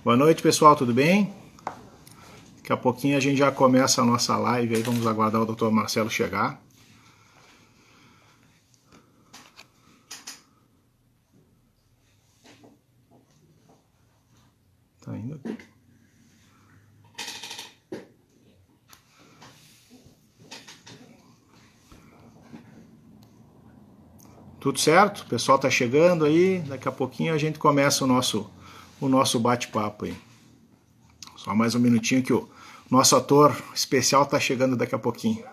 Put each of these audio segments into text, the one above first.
Boa noite, pessoal, tudo bem? Daqui a pouquinho a gente já começa a nossa live aí, vamos aguardar o Dr. Marcelo chegar. Tá indo aqui. Tudo certo? O pessoal tá chegando aí, daqui a pouquinho a gente começa o nosso bate-papo aí. Só mais um minutinho que o nosso ator especial tá chegando daqui a pouquinho.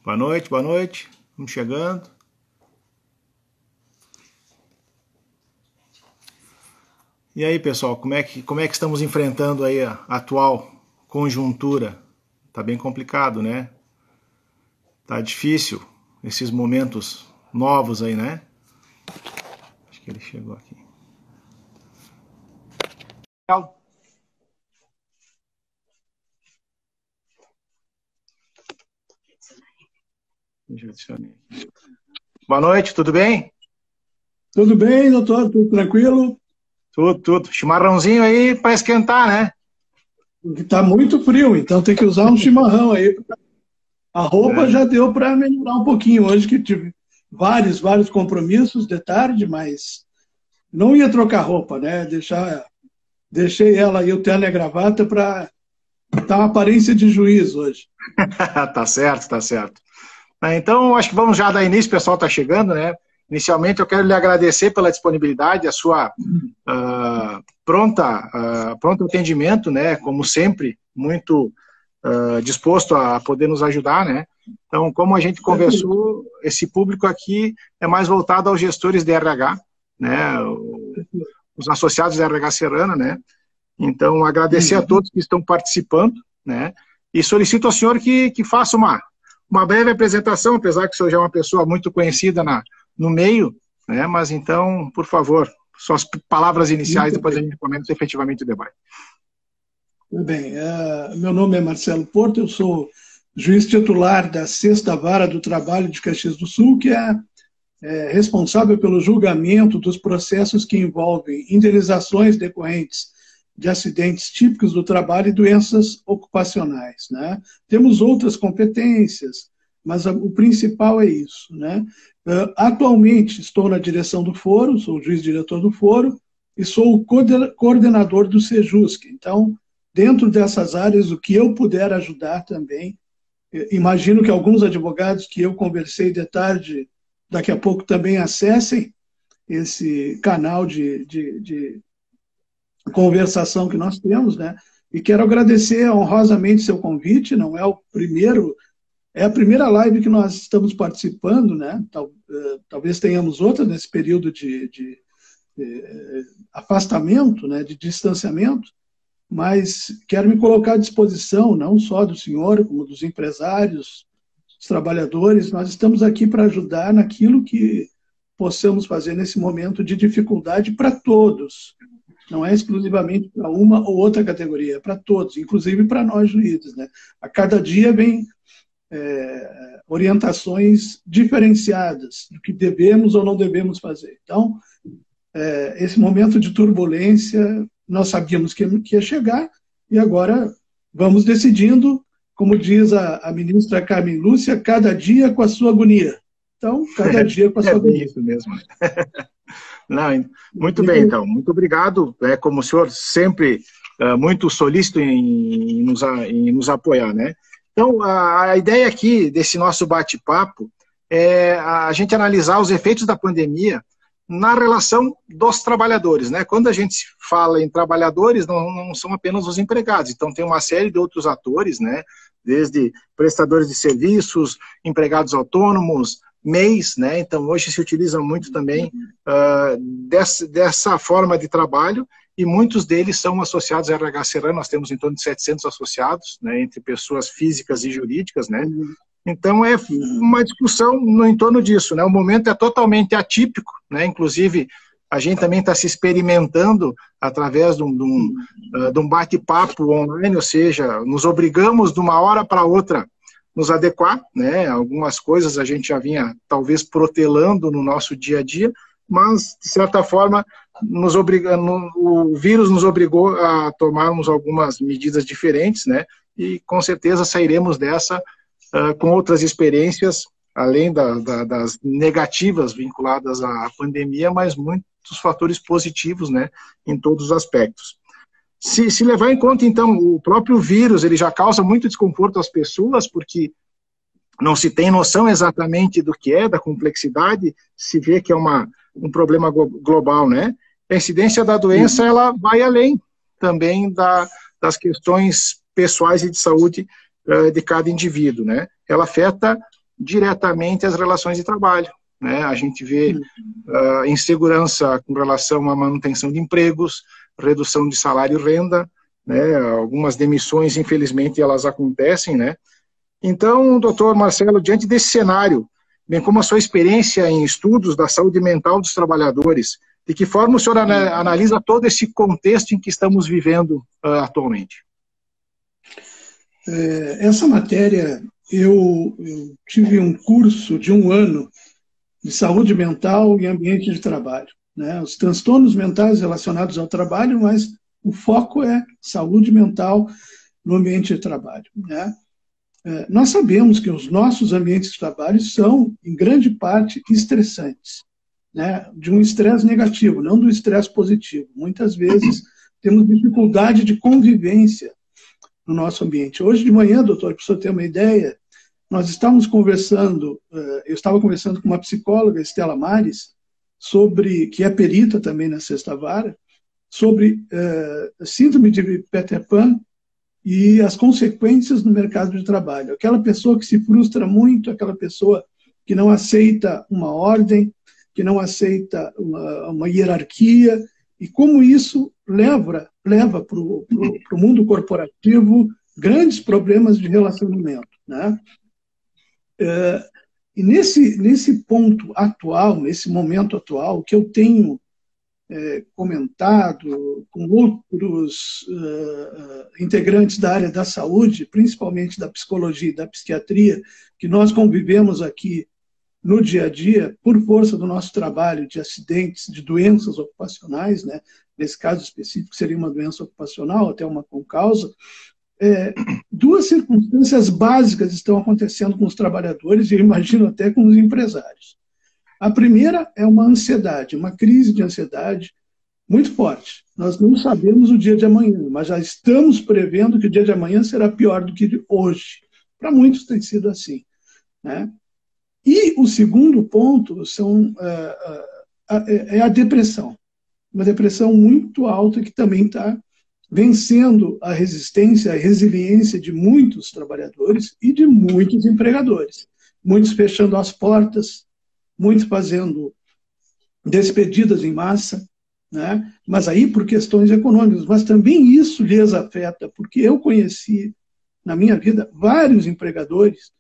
Boa noite, boa noite. Vamos chegando. E aí, pessoal, como é que estamos enfrentando aí a atual conjuntura? Tá bem complicado, né? Tá difícil esses momentos novos aí, né? Acho que ele chegou aqui. Boa noite, tudo bem? Tudo bem, doutor? Tudo tranquilo? Tudo. Chimarrãozinho aí para esquentar, né? Está muito frio, então tem que usar um chimarrão aí. A roupa já deu para melhorar um pouquinho hoje, que tive vários compromissos de tarde, mas não ia trocar roupa, né? Deixei ela aí, o terno e a gravata, para dar uma aparência de juiz hoje. Tá certo, tá certo. Então, acho que vamos já dar início, o pessoal está chegando, né? Inicialmente, eu quero lhe agradecer pela disponibilidade, a sua pronto atendimento, né? Como sempre, muito disposto a poder nos ajudar, né? Então, como a gente conversou, esse público aqui é mais voltado aos gestores de RH, né? Os associados de RH Serrana, né? Então, agradecer a todos que estão participando, né? E solicito ao senhor que faça uma breve apresentação, apesar que o senhor já é uma pessoa muito conhecida no meio, né? Mas então, por favor, suas palavras iniciais, depois a gente começa efetivamente o debate. Tudo bem. Meu nome é Marcelo Porto, eu sou juiz titular da 6ª Vara do Trabalho de Caxias do Sul, que é responsável pelo julgamento dos processos que envolvem indenizações decorrentes de acidentes típicos do trabalho e doenças ocupacionais, né? Temos outras competências, mas o principal é isso, né? Atualmente estou na direção do foro, sou o juiz-diretor do foro e sou o coordenador do Sejusc. Então, dentro dessas áreas, o que eu puder ajudar também, imagino que alguns advogados que eu conversei de tarde, daqui a pouco também acessem esse canal de conversação que nós temos, né? E quero agradecer honrosamente seu convite, não é o primeiro, é a primeira live que nós estamos participando, né? Talvez tenhamos outra nesse período de afastamento, né? De distanciamento, mas quero me colocar à disposição, não só do senhor, como dos empresários, dos trabalhadores. Nós estamos aqui para ajudar naquilo que possamos fazer nesse momento de dificuldade para todos. Não é exclusivamente para uma ou outra categoria, é para todos, inclusive para nós juízes, né? A cada dia vem orientações diferenciadas do que devemos ou não devemos fazer. Então, esse momento de turbulência, nós sabíamos que ia chegar, e agora vamos decidindo, como diz a ministra Carmen Lúcia, cada dia com a sua agonia. Então, cada dia com a sua agonia. É isso mesmo. Não, muito bem, então. Muito obrigado. Como o senhor sempre muito solícito em nos apoiar, né? Então, a ideia aqui desse nosso bate-papo é a gente analisar os efeitos da pandemia na relação dos trabalhadores, né? Quando a gente fala em trabalhadores, não são apenas os empregados, então tem uma série de outros atores, né? Desde prestadores de serviços, empregados autônomos, mês, né? Então hoje se utiliza muito também dessa forma de trabalho, e muitos deles são associados à RH Serrano. Nós temos em torno de 700 associados, né, entre pessoas físicas e jurídicas, né? Então é uma discussão no entorno disso, né? O momento é totalmente atípico, né? Inclusive a gente também está se experimentando através de um bate-papo online, ou seja, nos obrigamos de uma hora para outra nos adequar, né? Algumas coisas a gente já vinha talvez protelando no nosso dia a dia, mas de certa forma o vírus nos obrigou a tomarmos algumas medidas diferentes, né? E com certeza sairemos dessa com outras experiências, além das negativas vinculadas à pandemia, mas muitos fatores positivos, né, em todos os aspectos. Se levar em conta, então, o próprio vírus, ele já causa muito desconforto às pessoas, porque não se tem noção exatamente do que é, da complexidade, se vê que é um problema global, né? A incidência da doença, ela vai além também das questões pessoais e de saúde de cada indivíduo, né? Ela afeta diretamente as relações de trabalho, né? A gente vê insegurança com relação à manutenção de empregos, redução de salário e renda, né? Algumas demissões, infelizmente, elas acontecem, né? Então, doutor Marcelo, diante desse cenário, bem como a sua experiência em estudos da saúde mental dos trabalhadores, de que forma o senhor analisa todo esse contexto em que estamos vivendo atualmente? Essa matéria, eu tive um curso de 1 ano de saúde mental e ambiente de trabalho, né? Os transtornos mentais relacionados ao trabalho, mas o foco é saúde mental no ambiente de trabalho, né? Nós sabemos que os nossos ambientes de trabalho são, em grande parte, estressantes, né? De um estresse negativo, não do estresse positivo. Muitas vezes temos dificuldade de convivência no nosso ambiente. Hoje de manhã, doutor, para o senhor ter uma ideia, nós estávamos conversando, eu estava conversando com uma psicóloga, Estela Mares, que é perita também na Sexta Vara, sobre síndrome de Peter Pan e as consequências no mercado de trabalho. Aquela pessoa que se frustra muito, aquela pessoa que não aceita uma ordem, que não aceita uma hierarquia, e como isso leva para o mundo corporativo grandes problemas de relacionamento, né? E nesse ponto atual, nesse momento atual, que eu tenho comentado com outros integrantes da área da saúde, principalmente da psicologia e da psiquiatria, que nós convivemos aqui no dia a dia, por força do nosso trabalho de acidentes, de doenças ocupacionais, né? Nesse caso específico seria uma doença ocupacional, até uma concausa. Duas circunstâncias básicas estão acontecendo com os trabalhadores, e eu imagino até com os empresários. A primeira é uma ansiedade, uma crise de ansiedade muito forte. Nós não sabemos o dia de amanhã, mas já estamos prevendo que o dia de amanhã será pior do que de hoje. Para muitos tem sido assim, né? E o segundo ponto é a depressão. Uma depressão muito alta que também está vencendo a resistência, a resiliência de muitos trabalhadores e de muitos empregadores. Muitos fechando as portas, muitos fazendo despedidas em massa, né? Mas aí por questões econômicas. Mas também isso lhes afeta, porque eu conheci na minha vida vários empregadores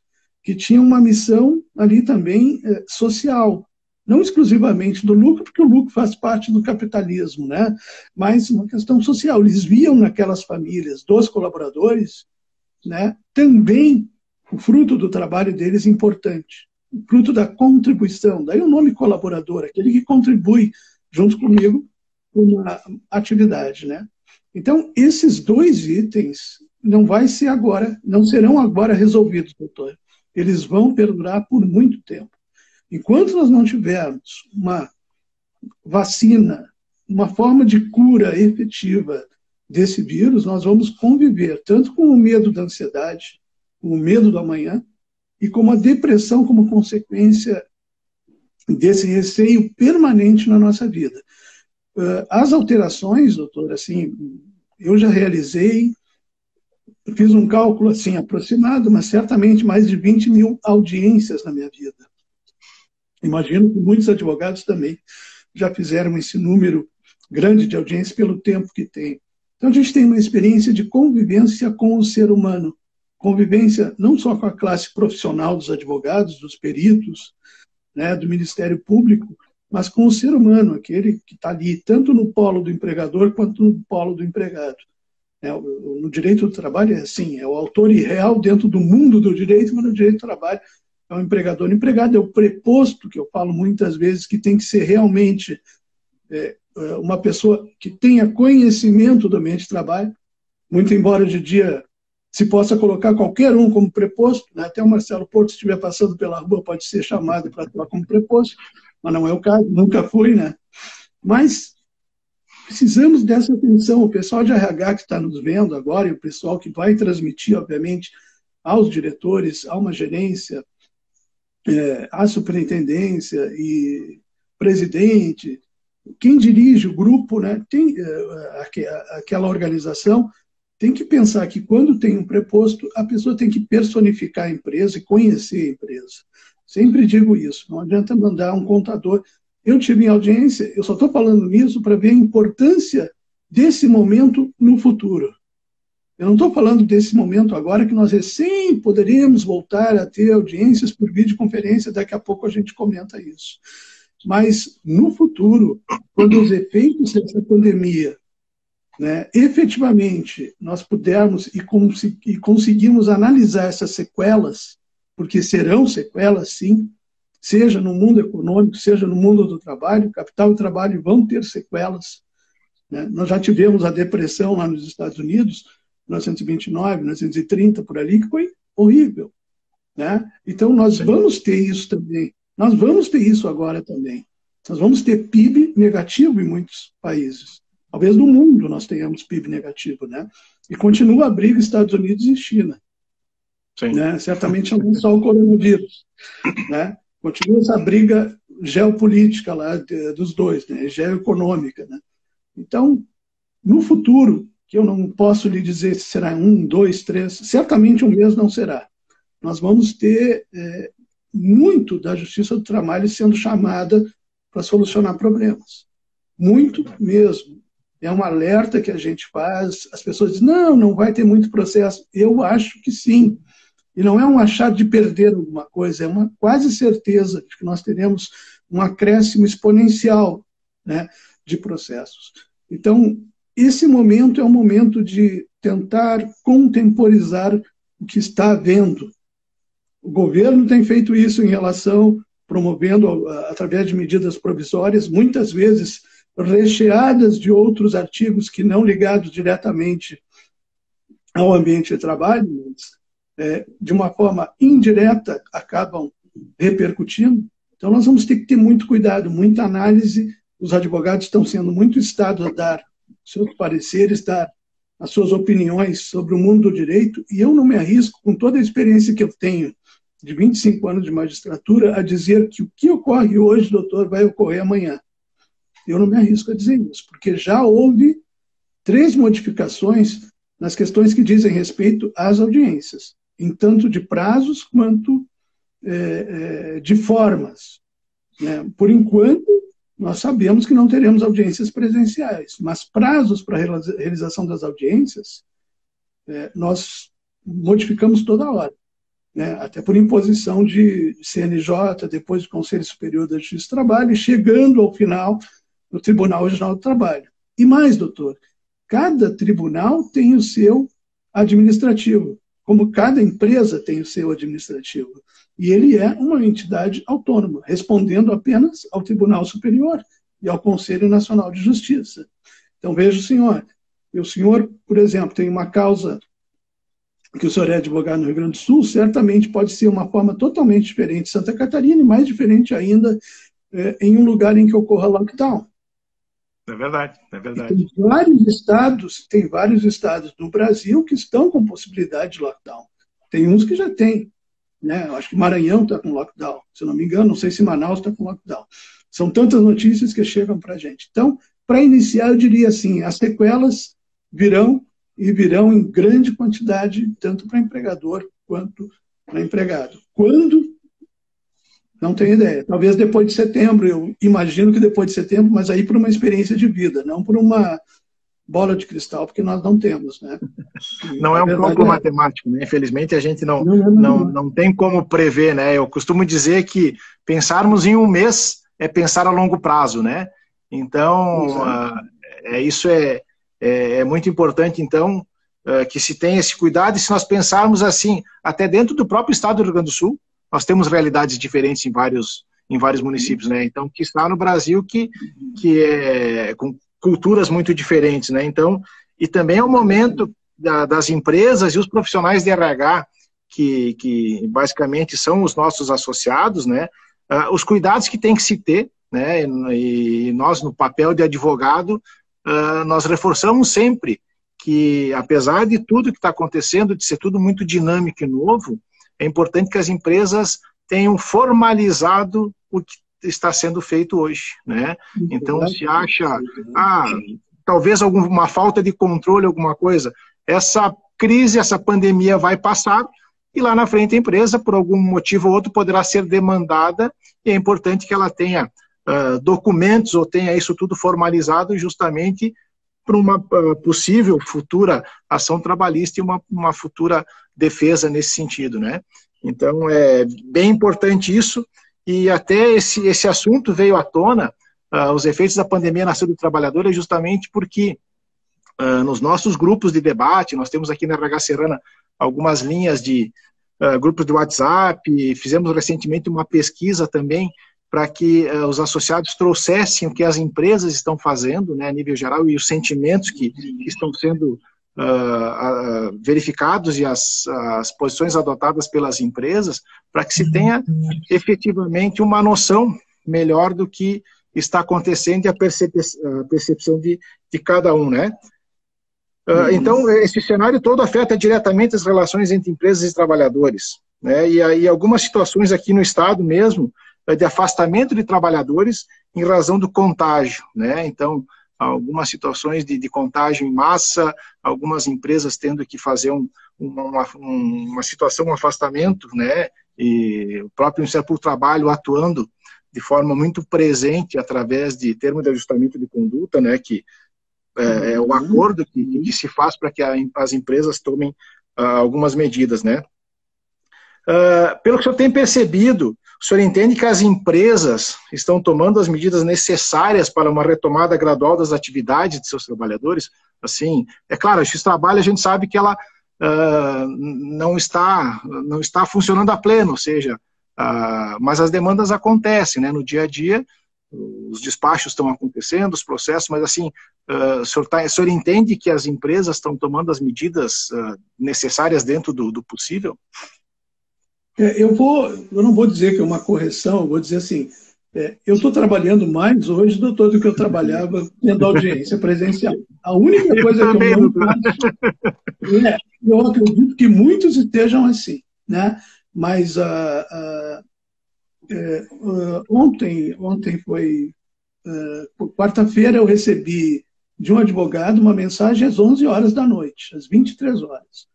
que tinham uma missão ali também social, não exclusivamente do lucro, porque o lucro faz parte do capitalismo, né? Mas uma questão social. Eles viam naquelas famílias dos colaboradores, né, também o fruto do trabalho deles importante, o fruto da contribuição. Daí o nome colaborador, aquele que contribui junto comigo com uma atividade, né? Então, esses dois itens não serão agora resolvidos, doutor. Eles vão perdurar por muito tempo. Enquanto nós não tivermos uma vacina, uma forma de cura efetiva desse vírus, nós vamos conviver tanto com o medo da ansiedade, com o medo do amanhã, e com a depressão como consequência desse receio permanente na nossa vida. As alterações, doutor, assim, eu já realizei, fiz um cálculo assim aproximado, mas certamente mais de 20 mil audiências na minha vida. Imagino que muitos advogados também já fizeram esse número grande de audiência pelo tempo que tem. Então, a gente tem uma experiência de convivência com o ser humano. Convivência não só com a classe profissional dos advogados, dos peritos, né, do Ministério Público, mas com o ser humano, aquele que está ali, tanto no polo do empregador quanto no polo do empregado. No direito do trabalho é assim, é o autor irreal dentro do mundo do direito, mas no direito do trabalho é o empregador. O empregado é o preposto, que eu falo muitas vezes, que tem que ser realmente uma pessoa que tenha conhecimento do ambiente de trabalho, muito embora de dia se possa colocar qualquer um como preposto, né? Até o Marcelo Porto, se estiver passando pela rua, pode ser chamado para atuar como preposto, mas não é o caso, nunca foi, né? Mas precisamos dessa atenção. O pessoal de RH que está nos vendo agora e o pessoal que vai transmitir, obviamente, aos diretores, a uma gerência, à superintendência e presidente, quem dirige o grupo, né, tem, aquela organização, tem que pensar que quando tem um preposto, a pessoa tem que personificar a empresa e conhecer a empresa. Sempre digo isso, não adianta mandar um contador. Eu tive em audiência, eu só estou falando nisso para ver a importância desse momento no futuro. Eu não estou falando desse momento agora que nós recém poderíamos voltar a ter audiências por videoconferência, daqui a pouco a gente comenta isso. Mas no futuro, quando os efeitos dessa pandemia, né, efetivamente nós pudermos e conseguirmos analisar essas sequelas, porque serão sequelas, sim, seja no mundo econômico, seja no mundo do trabalho, capital e trabalho vão ter sequelas. Né? Nós já tivemos a depressão lá nos Estados Unidos, 1929, 1930, por ali, que foi horrível. Né? Então, nós vamos ter isso também. Nós vamos ter isso agora também. Nós vamos ter PIB negativo em muitos países. Talvez no mundo nós tenhamos PIB negativo. Né? E continua a briga Estados Unidos e China. Né? Certamente não só o coronavírus. Né? Continua essa briga geopolítica lá dos dois, né? Geoeconômica. Né? Então, no futuro, que eu não posso lhe dizer se será 1, 2, 3, certamente um mês não será. Nós vamos ter muito da Justiça do Trabalho sendo chamada para solucionar problemas. Muito mesmo. É um alerta que a gente faz, as pessoas dizem, não vai ter muito processo. Eu acho que sim. E não é um achar de perder alguma coisa, é uma quase certeza de que nós teremos um acréscimo exponencial, né, de processos. Então, esse momento é um momento de tentar contemporizar o que está havendo. O governo tem feito isso em relação, promovendo, através de medidas provisórias, muitas vezes recheadas de outros artigos que não ligados diretamente ao ambiente de trabalho, mas, de uma forma indireta, acabam repercutindo. Então, nós vamos ter que ter muito cuidado, muita análise. Os advogados estão sendo muito instados a dar seus pareceres, dar as suas opiniões sobre o mundo do direito, e eu não me arrisco, com toda a experiência que eu tenho, de 25 anos de magistratura, a dizer que o que ocorre hoje, doutor, vai ocorrer amanhã. Eu não me arrisco a dizer isso, porque já houve 3 modificações nas questões que dizem respeito às audiências, em tanto de prazos quanto de formas. Né? Por enquanto, nós sabemos que não teremos audiências presenciais, mas prazos para a realização das audiências, nós modificamos toda hora. Né? Até por imposição de CNJ, depois do Conselho Superior da Justiça do Trabalho, e chegando ao final no Tribunal Regional do Trabalho. E mais, doutor, cada tribunal tem o seu administrativo, como cada empresa tem o seu administrativo. E ele é uma entidade autônoma, respondendo apenas ao Tribunal Superior e ao Conselho Nacional de Justiça. Então, veja o senhor, por exemplo, tem uma causa que o senhor é advogado no Rio Grande do Sul, certamente pode ser uma forma totalmente diferente de Santa Catarina e mais diferente ainda em um lugar em que ocorra lockdown. É verdade, é verdade. Tem vários estados no Brasil que estão com possibilidade de lockdown. Tem uns que já têm. Né? Eu acho que Maranhão está com lockdown, se eu não me engano, não sei se Manaus está com lockdown. São tantas notícias que chegam para a gente. Então, para iniciar, eu diria assim, as sequelas virão e virão em grande quantidade, tanto para empregador quanto para empregado. Quando Não tenho ideia. Talvez depois de setembro, eu imagino que depois de setembro, mas aí por uma experiência de vida, não por uma bola de cristal, porque nós não temos, né? E Não a é um verdade cálculo é, matemático, né? Infelizmente a gente não é matemática. não tem como prever, né? Eu costumo dizer que pensarmos em um mês é pensar a longo prazo, né? Então, Exato. isso é muito importante, então, que se tenha esse cuidado, e se nós pensarmos assim, até dentro do próprio estado do Rio Grande do Sul, nós temos realidades diferentes em vários municípios, né? Então, que está no Brasil que é com culturas muito diferentes, né? Então, e também é o momento das empresas e os profissionais de RH, que basicamente são os nossos associados, né? Os cuidados que tem que se ter, né? E nós, no papel de advogado, nós reforçamos sempre que, apesar de tudo que está acontecendo, de ser tudo muito dinâmico e novo, é importante que as empresas tenham formalizado o que está sendo feito hoje, né? Então, se acha, talvez alguma falta de controle, alguma coisa, essa crise, essa pandemia vai passar, e lá na frente a empresa, por algum motivo ou outro, poderá ser demandada, e é importante que ela tenha documentos ou tenha isso tudo formalizado justamente para uma possível futura ação trabalhista e uma futura defesa nesse sentido, né? Então, é bem importante isso, e até esse assunto veio à tona, os efeitos da pandemia na saúde do trabalhador, é justamente porque nos nossos grupos de debate, nós temos aqui na RH Serrana algumas linhas de grupos de WhatsApp, fizemos recentemente uma pesquisa também para que os associados trouxessem o que as empresas estão fazendo, né, a nível geral, e os sentimentos que estão sendo verificados e as posições adotadas pelas empresas, para que se tenha efetivamente uma noção melhor do que está acontecendo e a percepção de cada um, né? Então, esse cenário todo afeta diretamente as relações entre empresas e trabalhadores, né? E aí algumas situações aqui no estado mesmo, de afastamento de trabalhadores em razão do contágio, né? Então, algumas situações de contágio em massa, algumas empresas tendo que fazer uma situação, um afastamento, né? E o próprio Ministério Público do Trabalho atuando de forma muito presente através de termo de ajustamento de conduta, né? Que é o acordo que se faz para que as empresas tomem algumas medidas, né? Pelo que o senhor tem percebido, o senhor entende que as empresas estão tomando as medidas necessárias para uma retomada gradual das atividades de seus trabalhadores? Assim, é claro, a Justiça do Trabalho, a gente sabe que ela não está funcionando a pleno, ou seja, mas as demandas acontecem, né, no dia a dia, os despachos estão acontecendo, os processos, mas assim, o senhor entende que as empresas estão tomando as medidas necessárias dentro do possível? Eu não vou dizer que é uma correção, eu vou dizer assim, eu estou trabalhando mais hoje, doutor, do que eu trabalhava tendo audiência presencial. A única coisa que eu não faço eu acredito que muitos estejam assim, né? Mas ontem foi quarta-feira, eu recebi de um advogado uma mensagem às 11 horas da noite, às 23 horas.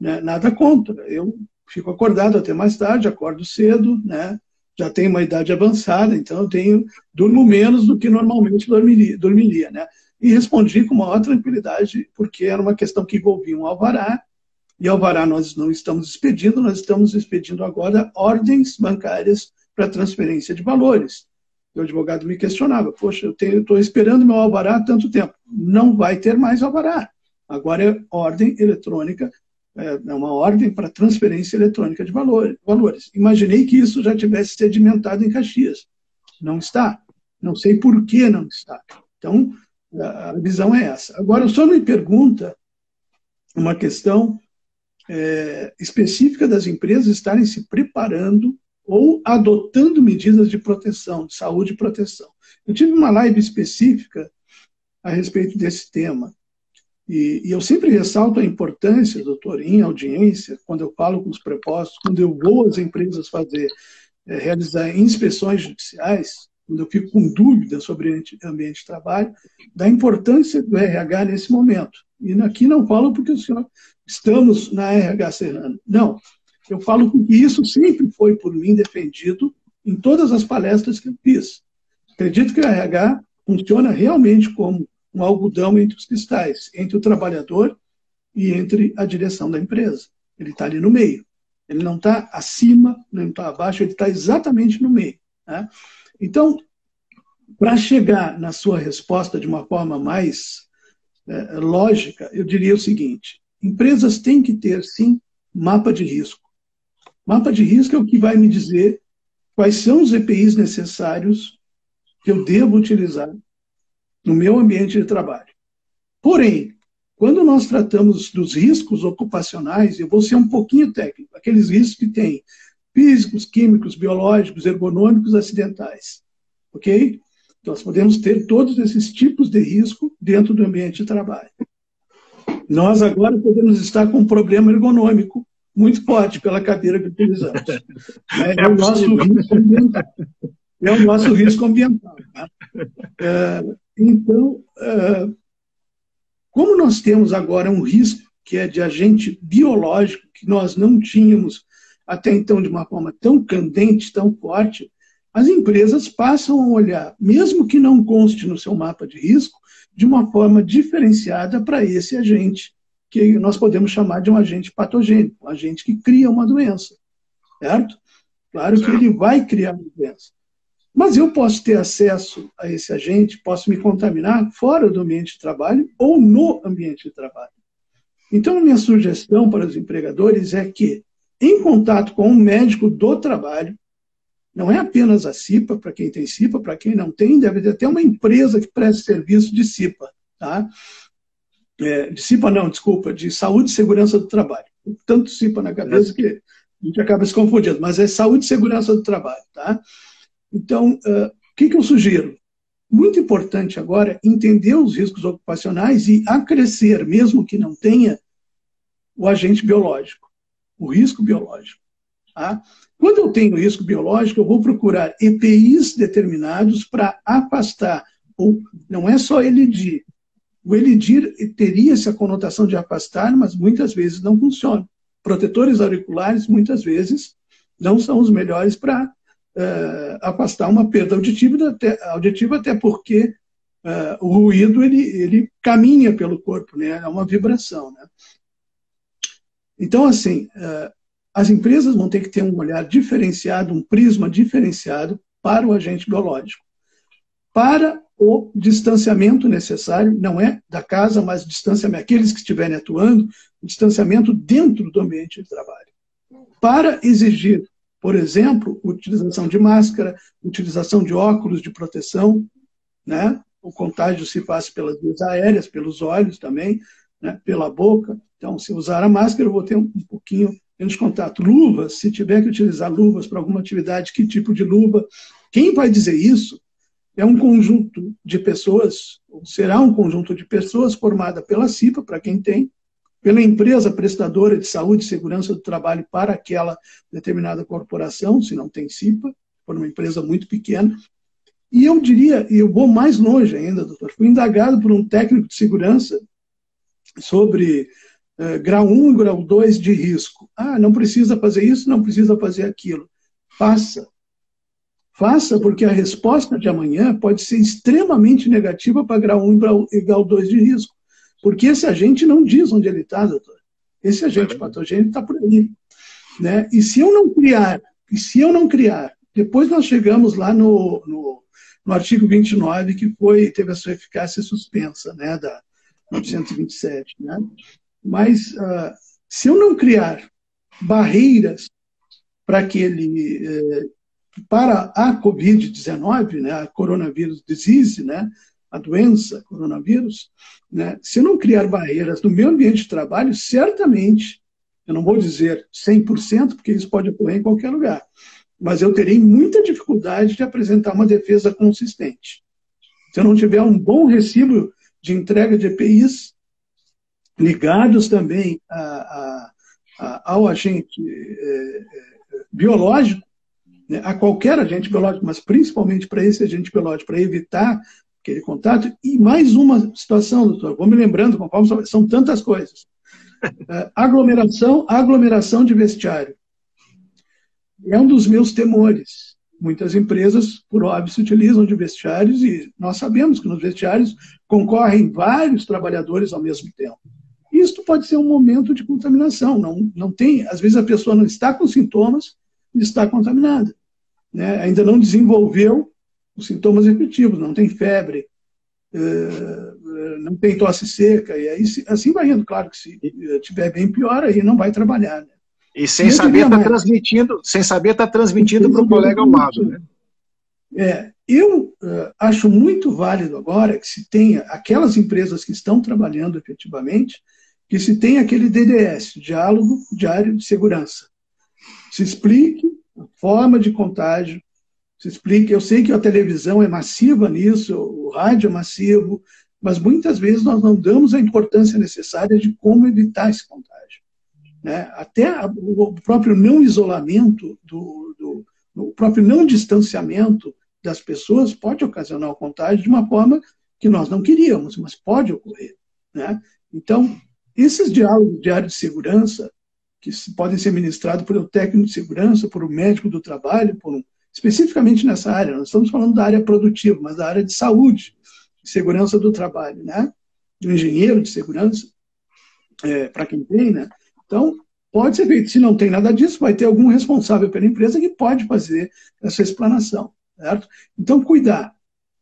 Né? Nada contra, eu fico acordado até mais tarde, acordo cedo, né? Já tenho uma idade avançada, então eu durmo menos do que normalmente dormiria, né? E respondi com maior tranquilidade, porque era uma questão que envolvia um alvará, e alvará nós não estamos expedindo, nós estamos expedindo agora ordens bancárias para transferência de valores. O advogado me questionava, poxa, eu estou esperando meu alvará há tanto tempo. Não vai ter mais alvará. Agora é ordem eletrônica, é uma ordem para transferência eletrônica de valores. Imaginei que isso já tivesse sedimentado em Caxias. Não está. Não sei por que não está. Então, a visão é essa. Agora, o senhor me pergunta uma questão específica das empresas estarem se preparando ou adotando medidas de proteção, de saúde e proteção. Eu tive uma live específica a respeito desse tema. E eu sempre ressalto a importância, doutor, em audiência, quando eu falo com os prepostos, quando eu vou às empresas realizar inspeções judiciais, quando eu fico com dúvidas sobre ambiente de trabalho, da importância do RH nesse momento. E aqui não falo porque o senhor estamos na RH Serrana. Não, eu falo porque isso sempre foi por mim defendido em todas as palestras que eu fiz. Acredito que o RH funciona realmente como um algodão entre os cristais, entre o trabalhador e entre a direção da empresa. Ele está ali no meio. Ele não está acima, não está abaixo, ele está exatamente no meio. Né? Então, para chegar na sua resposta de uma forma mais lógica, eu diria o seguinte: empresas têm que ter, sim, mapa de risco. Mapa de risco é o que vai me dizer quais são os EPIs necessários que eu devo utilizar no meu ambiente de trabalho. Porém, quando nós tratamos dos riscos ocupacionais, eu vou ser um pouquinho técnico, aqueles riscos que têm físicos, químicos, biológicos, ergonômicos, acidentais. Ok? Nós podemos ter todos esses tipos de risco dentro do ambiente de trabalho. Nós agora podemos estar com um problema ergonômico muito forte pela cadeira que utilizamos. É o nosso risco ambiental. É o nosso risco ambiental. Tá? Então, como nós temos agora um risco que é de agente biológico, que nós não tínhamos até então de uma forma tão candente, tão forte, as empresas passam a olhar, mesmo que não conste no seu mapa de risco, de uma forma diferenciada para esse agente, que nós podemos chamar de um agente patogênico, um agente que cria uma doença, certo? Claro que ele vai criar uma doença. Mas eu posso ter acesso a esse agente, posso me contaminar fora do ambiente de trabalho ou no ambiente de trabalho. Então, a minha sugestão para os empregadores é que, em contato com um médico do trabalho, não é apenas a CIPA, para quem tem CIPA, para quem não tem, deve ter até uma empresa que preste serviço de CIPA. Tá? De CIPA não, desculpa, de Saúde e Segurança do Trabalho. Tanto CIPA na cabeça que a gente acaba se confundindo, mas é Saúde e Segurança do Trabalho. Tá? Então, o que eu sugiro? Muito importante agora entender os riscos ocupacionais e acrescer, mesmo que não tenha, o agente biológico, o risco biológico. Tá? Quando eu tenho risco biológico, eu vou procurar EPIs determinados para afastar, ou não é só elidir. O elidir teria essa conotação de afastar, mas muitas vezes não funciona. Protetores auriculares, muitas vezes, não são os melhores para afastar uma perda auditiva, até porque o ruído ele caminha pelo corpo, né? É uma vibração. Né? Então, assim, as empresas vão ter que ter um olhar diferenciado, um prisma diferenciado para o agente biológico. Para o distanciamento necessário, não é da casa, mas distanciamento, aqueles que estiverem atuando, o distanciamento dentro do ambiente de trabalho. Para exigir, por exemplo, utilização de máscara, utilização de óculos de proteção, né? O contágio se faz pelas vias aéreas, pelos olhos também, né? Pela boca. Então, se usar a máscara, eu vou ter um pouquinho menos contato. Luvas, se tiver que utilizar luvas para alguma atividade, que tipo de luva? Quem vai dizer isso é um conjunto de pessoas, ou será um conjunto de pessoas formada pela CIPA, para quem tem, pela empresa prestadora de saúde e segurança do trabalho para aquela determinada corporação, se não tem CIPA, for uma empresa muito pequena. E eu diria, e eu vou mais longe ainda, doutor, fui indagado por um técnico de segurança sobre grau 1 e grau 2 de risco. Ah, não precisa fazer isso, não precisa fazer aquilo. Faça. Faça, porque a resposta de amanhã pode ser extremamente negativa para grau 1 e grau 2 de risco. Porque esse agente não diz onde ele está, doutor. Esse agente patogênico está por aí. Né? E se eu não criar, depois nós chegamos lá no artigo 29, que teve a sua eficácia suspensa, né, da 927. Né? Mas se eu não criar barreiras para a Covid-19, né, a coronavírus disease, né, a doença coronavírus, né, se eu não criar barreiras no meu ambiente de trabalho, certamente, eu não vou dizer 100%, porque isso pode ocorrer em qualquer lugar, mas eu terei muita dificuldade de apresentar uma defesa consistente. Se eu não tiver um bom recibo de entrega de EPIs, ligados também ao agente biológico, né, a qualquer agente biológico, mas principalmente para esse agente biológico, para evitar aquele contato. E mais uma situação, doutor, vou me lembrando, conforme são tantas coisas. Aglomeração de vestiário. É um dos meus temores. Muitas empresas, por óbvio, se utilizam de vestiários e nós sabemos que nos vestiários concorrem vários trabalhadores ao mesmo tempo. Isto pode ser um momento de contaminação. Não tem, às vezes a pessoa não está com sintomas e está contaminada, né? Ainda não desenvolveu os sintomas efetivos, não tem febre, não tem tosse seca, e aí assim vai indo. Claro que se estiver bem pior, aí não vai trabalhar, né? E sem saber estar transmitindo para o colega ao lado, né? Eu acho muito válido agora que se tenha aquelas empresas que estão trabalhando efetivamente, que se tenha aquele DDS, Diálogo Diário de Segurança. Se explique a forma de contágio, se explique. Eu sei que a televisão é massiva nisso, o rádio é massivo, mas muitas vezes nós não damos a importância necessária de como evitar esse contágio, né? Até o próprio não isolamento, o próprio não distanciamento das pessoas pode ocasionar o contágio de uma forma que nós não queríamos, mas pode ocorrer, né? Então, esses diálogos diários de segurança, que podem ser ministrados por um técnico de segurança, por um médico do trabalho, especificamente nessa área, nós estamos falando da área produtiva, mas da área de saúde, de segurança do trabalho, né? Do engenheiro de segurança, para quem tem, né? Então, pode ser feito. Se não tem nada disso, vai ter algum responsável pela empresa que pode fazer essa explanação, certo? Então, cuidar.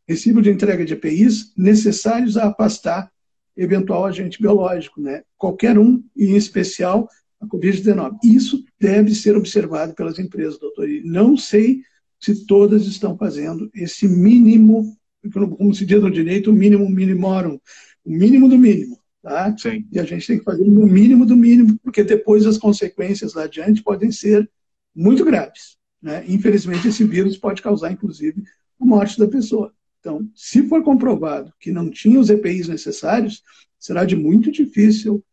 Recibo de entrega de EPIs necessários a afastar eventual agente biológico, né? Qualquer um, e em especial a Covid-19. Isso deve ser observado pelas empresas, doutor. E não sei se todas estão fazendo esse mínimo, como se diz no direito, o mínimo minimorum, o mínimo do mínimo. Tá? Sim. E a gente tem que fazer no mínimo do mínimo, porque depois as consequências lá adiante podem ser muito graves, né? Infelizmente, esse vírus pode causar, inclusive, a morte da pessoa. Então, se for comprovado que não tinha os EPIs necessários, será muito difícil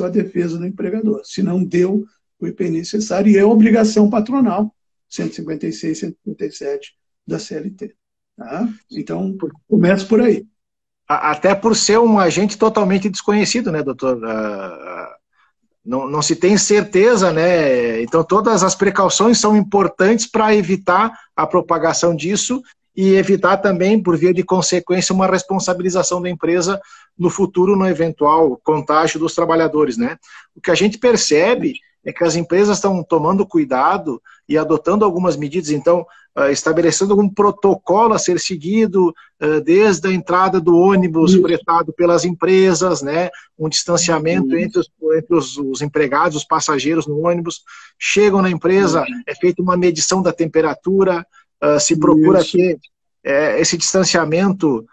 a defesa do empregador, se não deu o EPI necessário, e é obrigação patronal, 156, 157 da CLT. Tá? Então, começa por aí. Até por ser um agente totalmente desconhecido, né, doutor? Não se tem certeza, né? Então, todas as precauções são importantes para evitar a propagação disso e evitar também, por via de consequência, uma responsabilização da empresa no futuro, no eventual contágio dos trabalhadores, né? O que a gente percebe é que as empresas estão tomando cuidado e adotando algumas medidas, então, estabelecendo algum protocolo a ser seguido, desde a entrada do ônibus fretado pelas empresas, né, um distanciamento entre os empregados, os passageiros no ônibus, chegam na empresa, é feita uma medição da temperatura, se procura ter esse distanciamento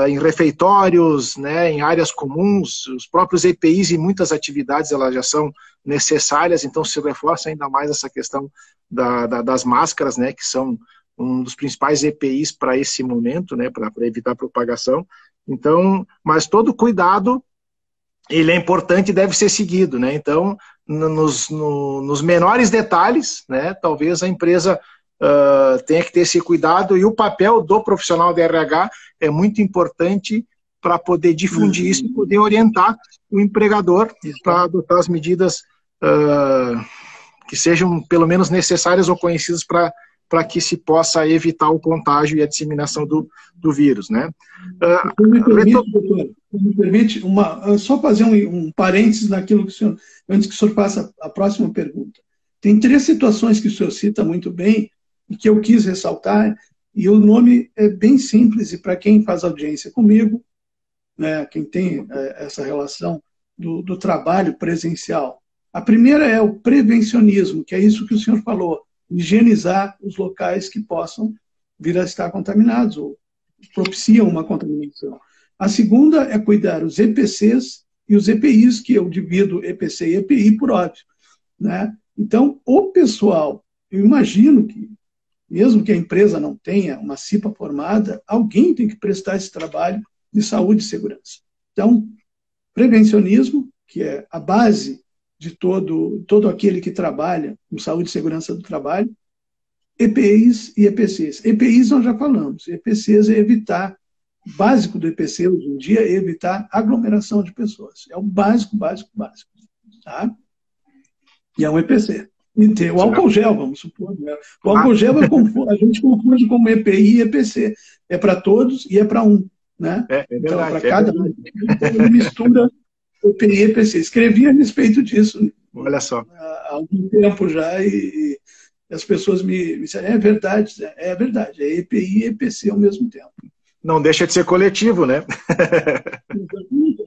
em refeitórios, né, em áreas comuns, os próprios EPIs e muitas atividades elas já são necessárias, então se reforça ainda mais essa questão das máscaras, né, que são um dos principais EPIs para esse momento, né, para evitar a propagação. Então, mas todo cuidado, ele é importante e deve ser seguido, né? Então, nos menores detalhes, né, talvez a empresa tenha que ter esse cuidado, e o papel do profissional de RH é muito importante para poder difundir isso e poder orientar o empregador para adotar as medidas que sejam pelo menos necessárias ou conhecidas para que se possa evitar o contágio e a disseminação do vírus, né? Me permite só fazer um parênteses naquilo que o senhor, antes que o senhor faça a próxima pergunta. Tem 3 situações que o senhor cita muito bem e que eu quis ressaltar, e o nome é bem simples, e para quem faz audiência comigo, né, quem tem essa relação do trabalho presencial. A primeira é o prevencionismo, que é isso que o senhor falou, higienizar os locais que possam vir a estar contaminados ou propiciam uma contaminação. A segunda é cuidar os EPCs e os EPIs, que eu divido EPC e EPI por óbvio, né? Então, o pessoal, eu imagino que, mesmo que a empresa não tenha uma CIPA formada, alguém tem que prestar esse trabalho de saúde e segurança. Então, prevencionismo, que é a base de todo aquele que trabalha com saúde e segurança do trabalho, EPIs e EPCs. EPIs nós já falamos, EPCs é evitar, o básico do EPC hoje em dia é evitar aglomeração de pessoas. É o básico. Tá? E é um EPC. E ter o álcool gel, vamos supor. Né? O álcool gel a gente confunde como EPI e EPC. É para todos e é para um. Né? É Então, verdade. para cada um, ele mistura EPI e EPC. Escrevi a respeito disso Olha só. há algum tempo já e as pessoas me disseram, é verdade, é EPI e EPC ao mesmo tempo. Não deixa de ser coletivo, né?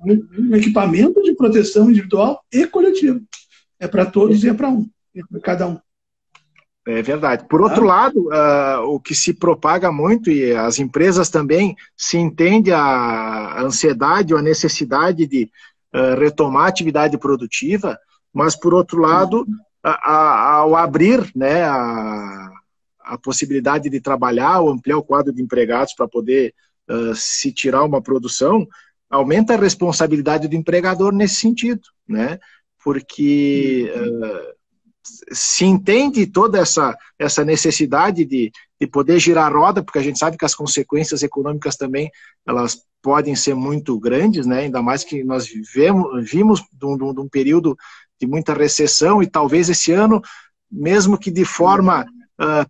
Um equipamento de proteção individual e coletivo. É para todos e é para um. É para cada um. É verdade. Por outro lado, o que se propaga muito, e as empresas também, se entende a ansiedade ou a necessidade de retomar a atividade produtiva, mas, por outro lado, ao abrir, né, a possibilidade de trabalhar ou ampliar o quadro de empregados para poder se tirar uma produção, aumenta a responsabilidade do empregador nesse sentido, né? Porque se entende toda essa necessidade de poder girar a roda, porque a gente sabe que as consequências econômicas também elas podem ser muito grandes, né? Ainda mais que nós vimos de um período de muita recessão e talvez esse ano, mesmo que de forma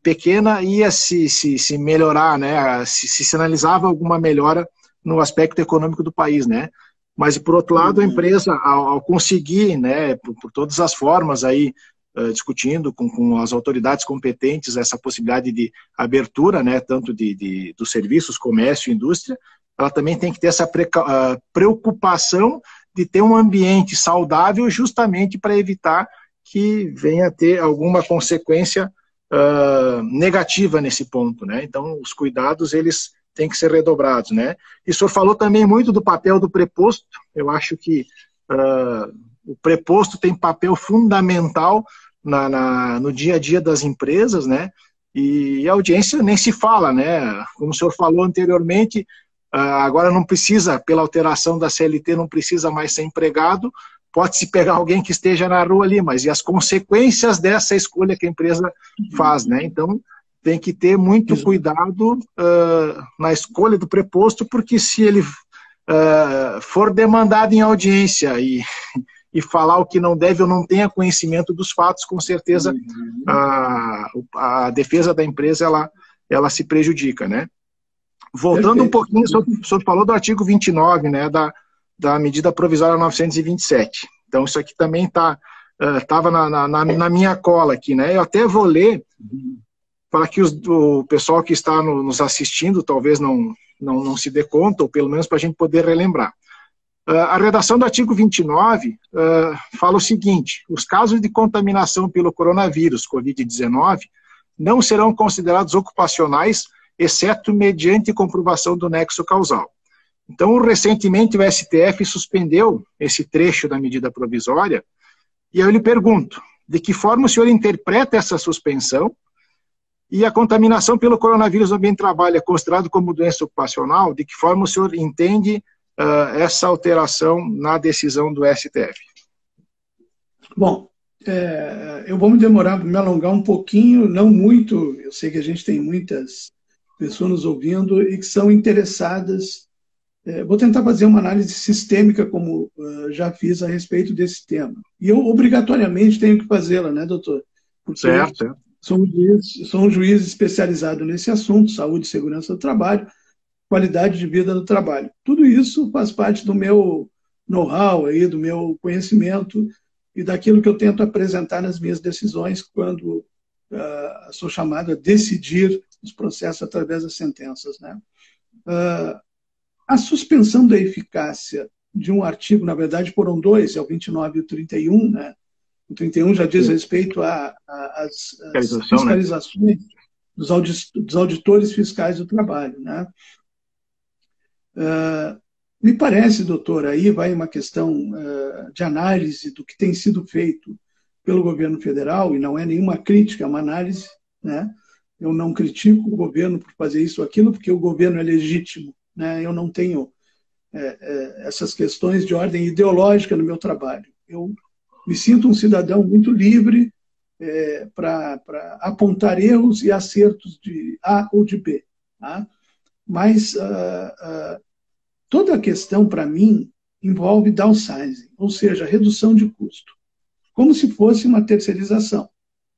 pequena, ia se melhorar, né? Se sinalizava alguma melhora no aspecto econômico do país, né? Mas, por outro lado, a empresa, ao conseguir, né, por todas as formas aí, discutindo com as autoridades competentes essa possibilidade de abertura, né, tanto dos serviços, comércio e indústria, ela também tem que ter essa preocupação de ter um ambiente saudável justamente para evitar que venha a ter alguma consequência negativa nesse ponto, né? Então, os cuidados, eles têm que ser redobrados, né? E o senhor falou também muito do papel do preposto. Eu acho que o preposto tem papel fundamental no dia a dia das empresas, né? E a audiência nem se fala, né? Como o senhor falou anteriormente, agora não precisa, pela alteração da CLT, não precisa mais ser empregado, pode-se pegar alguém que esteja na rua ali, mas e as consequências dessa escolha que a empresa faz, né? Então, tem que ter muito cuidado na escolha do preposto, porque se ele for demandado em audiência e falar o que não deve ou não tenha conhecimento dos fatos, com certeza a defesa da empresa ela se prejudica, né? Voltando um pouquinho, o senhor falou do artigo 29, né, da medida provisória 927. Então, isso aqui também estava na minha cola aqui, né? Eu até vou ler para que o pessoal que está nos assistindo talvez não se dê conta, ou pelo menos para a gente poder relembrar. A redação do artigo 29 fala o seguinte: os casos de contaminação pelo coronavírus, Covid-19, não serão considerados ocupacionais, exceto mediante comprovação do nexo causal. Então, recentemente, o STF suspendeu esse trecho da medida provisória, e eu lhe pergunto, de que forma o senhor interpreta essa suspensão? E a contaminação pelo coronavírus no ambiente de trabalho é considerado como doença ocupacional? De que forma o senhor entende essa alteração na decisão do STF? Bom, eu vou me alongar um pouquinho, não muito. Eu sei que a gente tem muitas pessoas nos ouvindo e que são interessadas. Vou tentar fazer uma análise sistêmica, como já fiz a respeito desse tema. E eu, obrigatoriamente, tenho que fazê-la, né, doutor? Porque certo. Sou um juiz especializado nesse assunto, saúde e segurança do trabalho, qualidade de vida do trabalho. Tudo isso faz parte do meu know-how, do meu conhecimento e daquilo que eu tento apresentar nas minhas decisões quando sou chamado a decidir os processos através das sentenças, né? A suspensão da eficácia de um artigo, na verdade foram dois, é o 29 e o 31, né? O 31 já diz respeito às fiscalizações, né, dos auditores fiscais do trabalho, né? Me parece, doutor, aí vai uma questão de análise do que tem sido feito pelo governo federal, e não é nenhuma crítica, é uma análise, né? Eu não critico o governo por fazer isso ou aquilo, porque o governo é legítimo, né? Eu não tenho essas questões de ordem ideológica no meu trabalho. Eu me sinto um cidadão muito livre para apontar erros e acertos de A ou de B. Tá? Mas toda a questão, para mim, envolve downsizing, ou seja, redução de custo, como se fosse uma terceirização.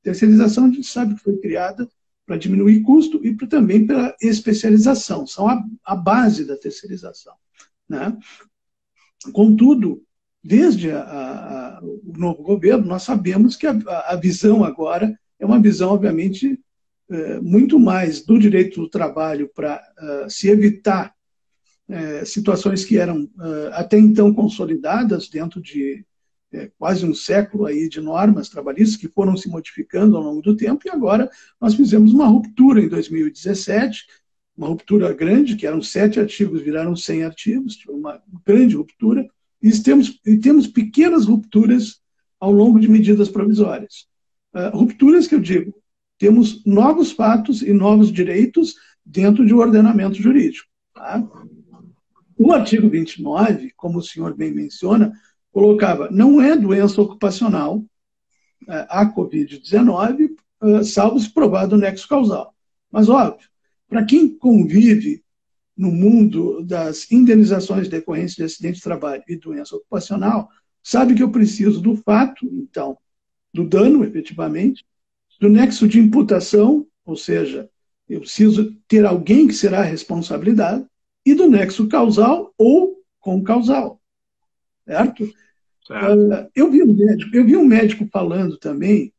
Terceirização, a gente sabe que foi criada para diminuir custo e também pela especialização. São a base da terceirização, né? Contudo, desde o novo governo, nós sabemos que a visão agora é uma visão, obviamente, muito mais do direito do trabalho para se evitar situações que eram até então consolidadas dentro de quase um século aí de normas trabalhistas que foram se modificando ao longo do tempo, e agora nós fizemos uma ruptura em 2017, uma ruptura grande, que eram 7 artigos, viraram 100 artigos, uma grande ruptura, e temos pequenas rupturas ao longo de medidas provisórias. Rupturas que eu digo, temos novos fatos e novos direitos dentro de um ordenamento jurídico. Tá? O artigo 29, como o senhor bem menciona, colocava, não é doença ocupacional a Covid-19, salvo se provado o nexo causal. Mas, óbvio, para quem convive no mundo das indenizações decorrentes de acidente de trabalho e doença ocupacional, sabe que eu preciso do fato, então, do dano, efetivamente, do nexo de imputação, ou seja, eu preciso ter alguém que será responsabilizado, e do nexo causal ou concausal. Certo? Eu vi um médico falando também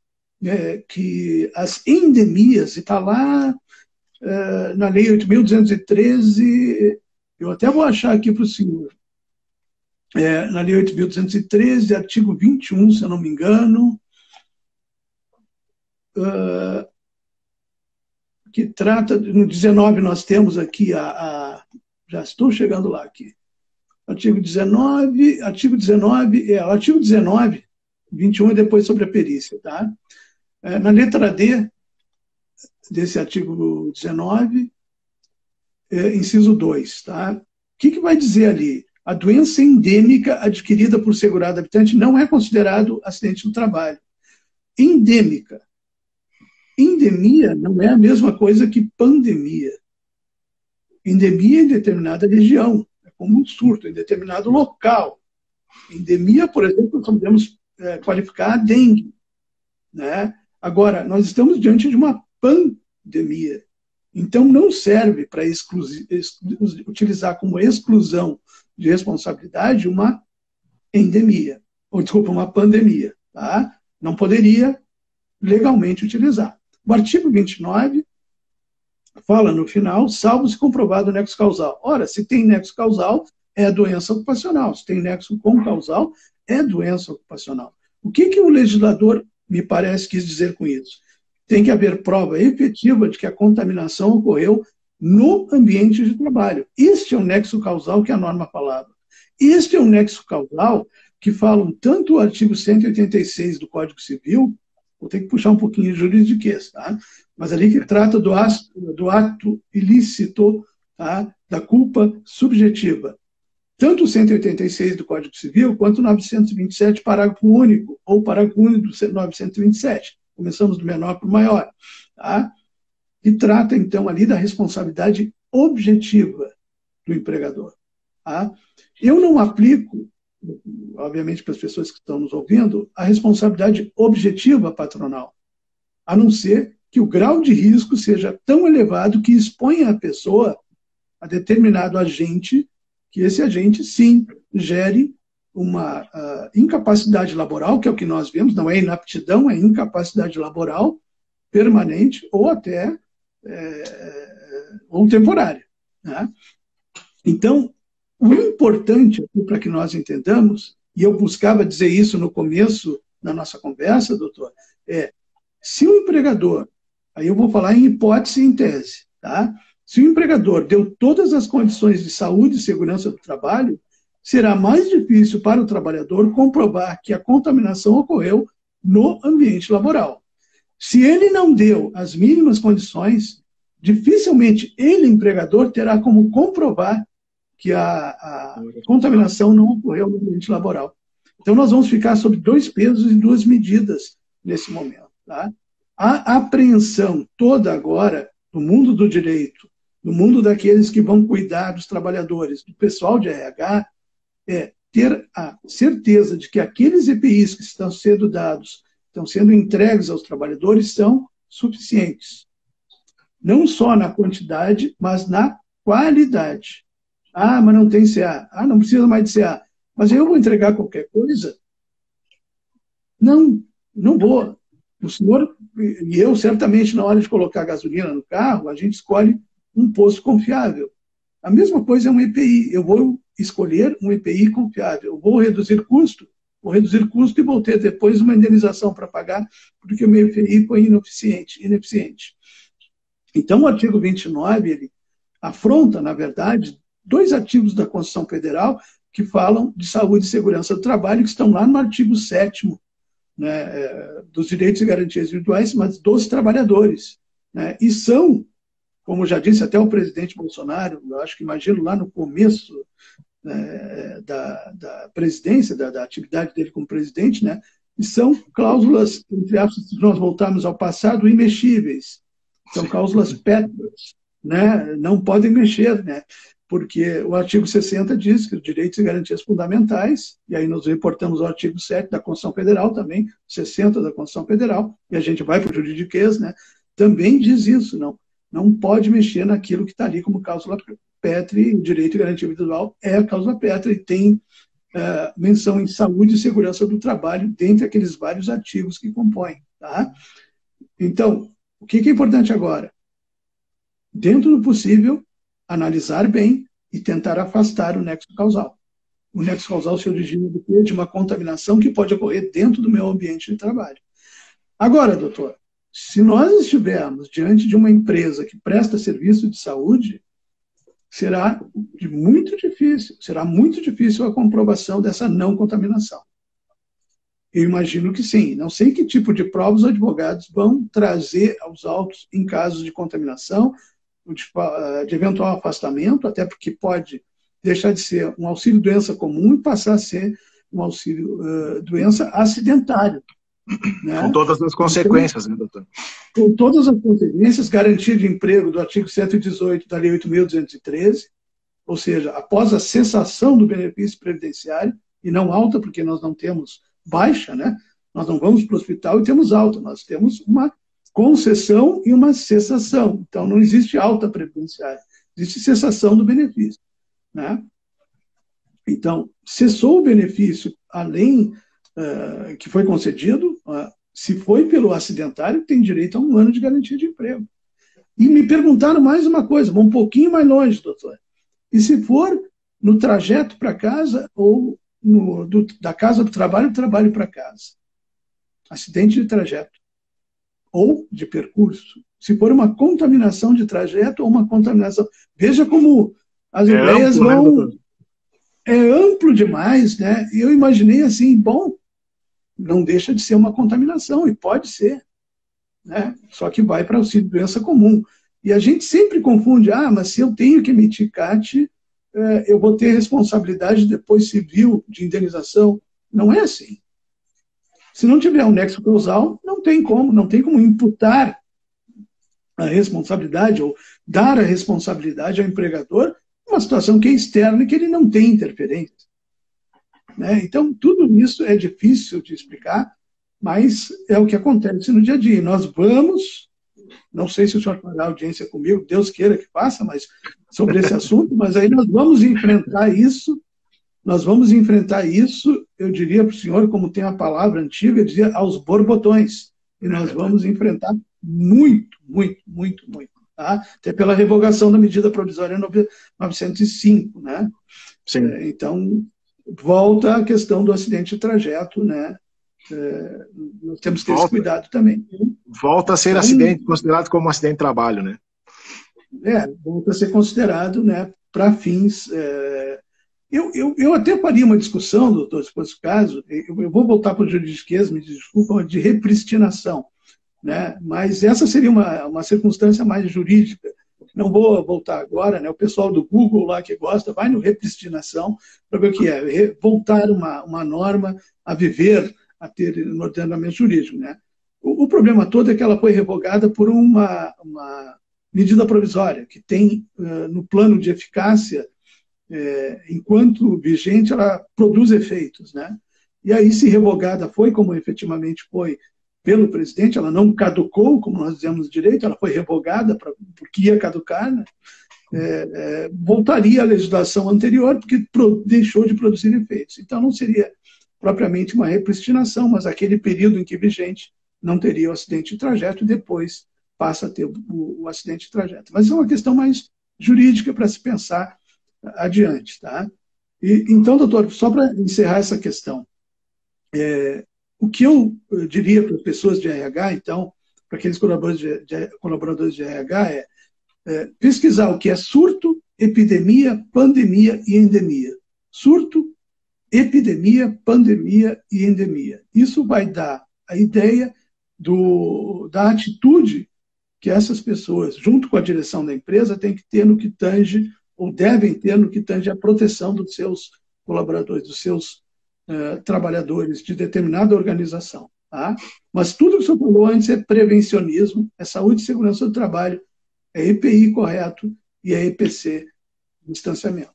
que as endemias, e está lá na Lei 8.213, eu até vou achar aqui para o senhor, na Lei 8.213, artigo 21, se eu não me engano, que trata, no 19 nós temos aqui já estou chegando lá aqui, artigo 19, artigo 19, 21 e depois sobre a perícia, tá? Na letra D desse artigo 19, inciso 2, tá? O que vai dizer ali? A doença endêmica adquirida por segurado habitante não é considerado acidente do trabalho. Endêmica. Endemia não é a mesma coisa que pandemia. Endemia em determinada região, é como um surto em determinado local. Endemia, por exemplo, nós podemos qualificar a dengue, né? Agora, nós estamos diante de uma pandemia. Então, não serve para utilizar como exclusão de responsabilidade uma endemia, ou desculpa, uma pandemia. Tá? Não poderia legalmente utilizar. O artigo 29 fala no final, salvo se comprovado o nexo causal. Ora, se tem nexo causal, é doença ocupacional. Se tem nexo concausal, é doença ocupacional. O que o legislador, me parece, quis dizer com isso? Tem que haver prova efetiva de que a contaminação ocorreu no ambiente de trabalho. Este é o nexo causal que a norma falava. Este é o nexo causal que falam tanto o artigo 186 do Código Civil, vou ter que puxar um pouquinho de juridiquês, tá? Mas ali que trata do ato ilícito, tá? Da culpa subjetiva. Tanto o 186 do Código Civil, quanto o 927, parágrafo único, ou parágrafo único do 927. Começamos do menor para o maior. Tá? E trata, então, ali da responsabilidade objetiva do empregador. Tá? Eu não aplico, obviamente para as pessoas que estão nos ouvindo, a responsabilidade objetiva patronal, a não ser que o grau de risco seja tão elevado que exponha a pessoa a determinado agente, que esse agente, sim, gere uma incapacidade laboral, que é o que nós vemos, não é inaptidão, é incapacidade laboral permanente ou até ou temporária. Né? Então, o importante para que nós entendamos, e eu buscava dizer isso no começo da nossa conversa, doutor, se o empregador, aí eu vou falar em hipótese e em tese, tá? Se o empregador deu todas as condições de saúde e segurança do trabalho, será mais difícil para o trabalhador comprovar que a contaminação ocorreu no ambiente laboral. Se ele não deu as mínimas condições, dificilmente ele, empregador, terá como comprovar que a contaminação não ocorreu no ambiente laboral. Então, nós vamos ficar sob 2 pesos e 2 medidas nesse momento. Tá? A apreensão toda agora, no mundo do direito, no mundo daqueles que vão cuidar dos trabalhadores, do pessoal de RH, é ter a certeza de que aqueles EPIs que estão sendo dados estão sendo entregues aos trabalhadores são suficientes. Não só na quantidade, mas na qualidade. Ah, mas não tem CA. Ah, não precisa mais de CA. Mas eu vou entregar qualquer coisa? Não, não vou. O senhor e eu, certamente, na hora de colocar gasolina no carro, a gente escolhe um posto confiável. A mesma coisa é um EPI. Eu vou escolher um EPI confiável. Eu vou reduzir custo e vou ter depois uma indenização para pagar, porque o meu EPI foi ineficiente. Então, o artigo 29, ele afronta, na verdade, 2 artigos da Constituição Federal que falam de saúde e segurança do trabalho, que estão lá no artigo 7º, né, dos direitos e garantias individuais, mas dos trabalhadores. Né, e são, como já disse até o presidente Bolsonaro, eu acho que imagino lá no começo da presidência, da atividade dele como presidente, né, e são cláusulas, entre aspas, se nós voltarmos ao passado, imexíveis. São cláusulas pétreas, né, não podem mexer, né, porque o artigo 60 diz que os direitos e garantias fundamentais, e aí nós reportamos o artigo 7 da Constituição Federal também, 60 da Constituição Federal, e a gente vai para o juridiquês, né, também diz isso, não pode mexer naquilo que está ali como cláusula pétrea, o direito e garantia individual é a cláusula pétrea e tem menção em saúde e segurança do trabalho, dentre aqueles vários artigos que compõem. Tá? Então, o que é importante agora? Dentro do possível, analisar bem e tentar afastar o nexo causal. O nexo causal se origina do quê? De uma contaminação que pode ocorrer dentro do meu ambiente de trabalho. Agora, doutor, se nós estivermos diante de uma empresa que presta serviço de saúde, será muito difícil a comprovação dessa não contaminação. Eu imagino que sim. Não sei que tipo de provas os advogados vão trazer aos autos em casos de contaminação, de eventual afastamento, até porque pode deixar de ser um auxílio-doença comum e passar a ser um auxílio-doença acidentário. Né? Com todas as consequências, né, doutor? Com todas as consequências, garantia de emprego do artigo 118 da Lei 8.213, ou seja, após a cessação do benefício previdenciário, e não alta, porque nós não temos baixa, né? Nós não vamos para o hospital e temos alta, nós temos uma concessão e uma cessação. Então, não existe alta previdenciária, existe cessação do benefício. Né? Então, cessou o benefício além que foi concedido, se foi pelo acidentário, tem direito a 1 ano de garantia de emprego. E me perguntaram mais uma coisa, vou um pouquinho mais longe, doutor. E se for no trajeto para casa ou da casa para o trabalho para casa? Acidente de trajeto ou de percurso. Se for uma contaminação de trajeto ou uma contaminação... Veja como as ideias amplo, vão... Né, é amplo demais, né? E eu imaginei assim, bom, não deixa de ser uma contaminação, e pode ser, né? Só que vai para auxílio-doença comum. E a gente sempre confunde, mas se eu tenho que emitir CAT, eu vou ter responsabilidade depois civil de indenização. Não é assim. Se não tiver um nexo causal, não tem como imputar a responsabilidade ou dar a responsabilidade ao empregador uma situação que é externa e que ele não tem interferência. Né? Então, tudo isso é difícil de explicar, mas é o que acontece no dia a dia. Nós vamos, não sei se o senhor fará audiência comigo, Deus queira que faça, mas sobre esse assunto, mas aí nós vamos enfrentar isso, eu diria para o senhor, como tem a palavra antiga, dizia aos borbotões, e nós vamos enfrentar muito, muito, muito, muito. Tá? Até pela revogação da medida provisória 905, né? Sim. Então, volta a questão do acidente de trajeto, né? Nós temos que ter esse cuidado também. Volta a ser acidente, considerado como um acidente de trabalho, né? Volta a ser considerado, né, para fins... Eu até faria uma discussão, doutor, se fosse o caso, eu vou voltar para o juridiquês, me desculpa, de repristinação, né? Mas essa seria uma circunstância mais jurídica. Não vou voltar agora, né? O pessoal do Google lá que gosta, vai no repristinação para ver o que é. Voltar uma norma a viver, a ter no ordenamento jurídico, né? O problema todo é que ela foi revogada por uma medida provisória, que tem no plano de eficácia, enquanto vigente, ela produz efeitos, né? E aí, se revogada foi, como efetivamente foi, pelo presidente, ela não caducou, como nós dizemos no direito, ela foi revogada porque ia caducar, né? Voltaria à legislação anterior, porque deixou de produzir efeitos. Então, não seria propriamente uma repristinação, mas aquele período em que vigente não teria o acidente de trajeto e depois passa a ter o acidente de trajeto. Mas é uma questão mais jurídica para se pensar adiante. Tá? Então, doutor, só para encerrar essa questão, o que eu diria para as pessoas de RH, então, para aqueles colaboradores de RH, pesquisar o que é surto, epidemia, pandemia e endemia. Surto, epidemia, pandemia e endemia. Isso vai dar a ideia da atitude que essas pessoas, junto com a direção da empresa, têm que ter no que tange, ou devem ter no que tange a proteção dos seus colaboradores, dos seus trabalhadores de determinada organização. Tá? Mas tudo que o senhor falou antes é prevencionismo, é saúde e segurança do trabalho, é EPI correto e é EPC, distanciamento.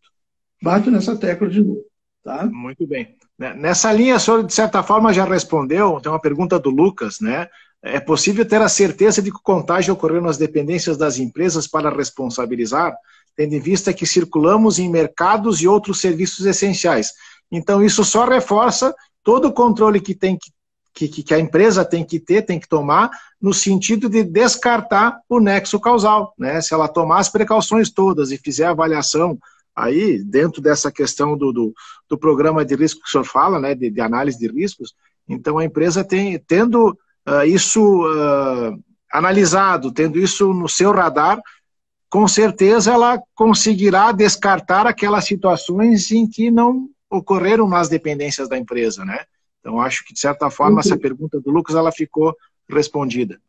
Bato nessa tecla de novo. Tá? Muito bem. Nessa linha, o senhor, de certa forma, já respondeu, tem uma pergunta do Lucas, né? É possível ter a certeza de que o contágio ocorreu nas dependências das empresas para responsabilizar, tendo em vista que circulamos em mercados e outros serviços essenciais. Então, isso só reforça todo o controle que a empresa tem que tomar, no sentido de descartar o nexo causal, né? Se ela tomar as precauções todas e fizer a avaliação aí, dentro dessa questão do programa de risco que o senhor fala, né, de análise de riscos, então a empresa tendo isso analisado, tendo isso no seu radar, com certeza ela conseguirá descartar aquelas situações em que não ocorreram nas dependências da empresa, né? Então acho que, de certa forma, essa pergunta do Lucas, ela ficou respondida.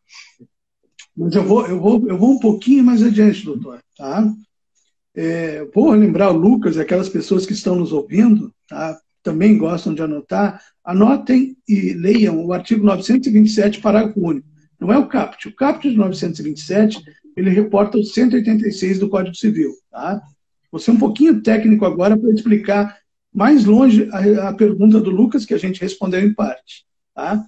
Mas eu vou um pouquinho mais adiante, doutor, tá? Vou lembrar o Lucas e aquelas pessoas que estão nos ouvindo, tá? Também gostam de anotar, anotem e leiam o artigo 927, parágrafo único. Não é o CAPT. O CAPT de 927, ele reporta o 186 do Código Civil. Tá? Vou ser um pouquinho técnico agora para explicar mais longe a pergunta do Lucas, que a gente respondeu em parte. Tá?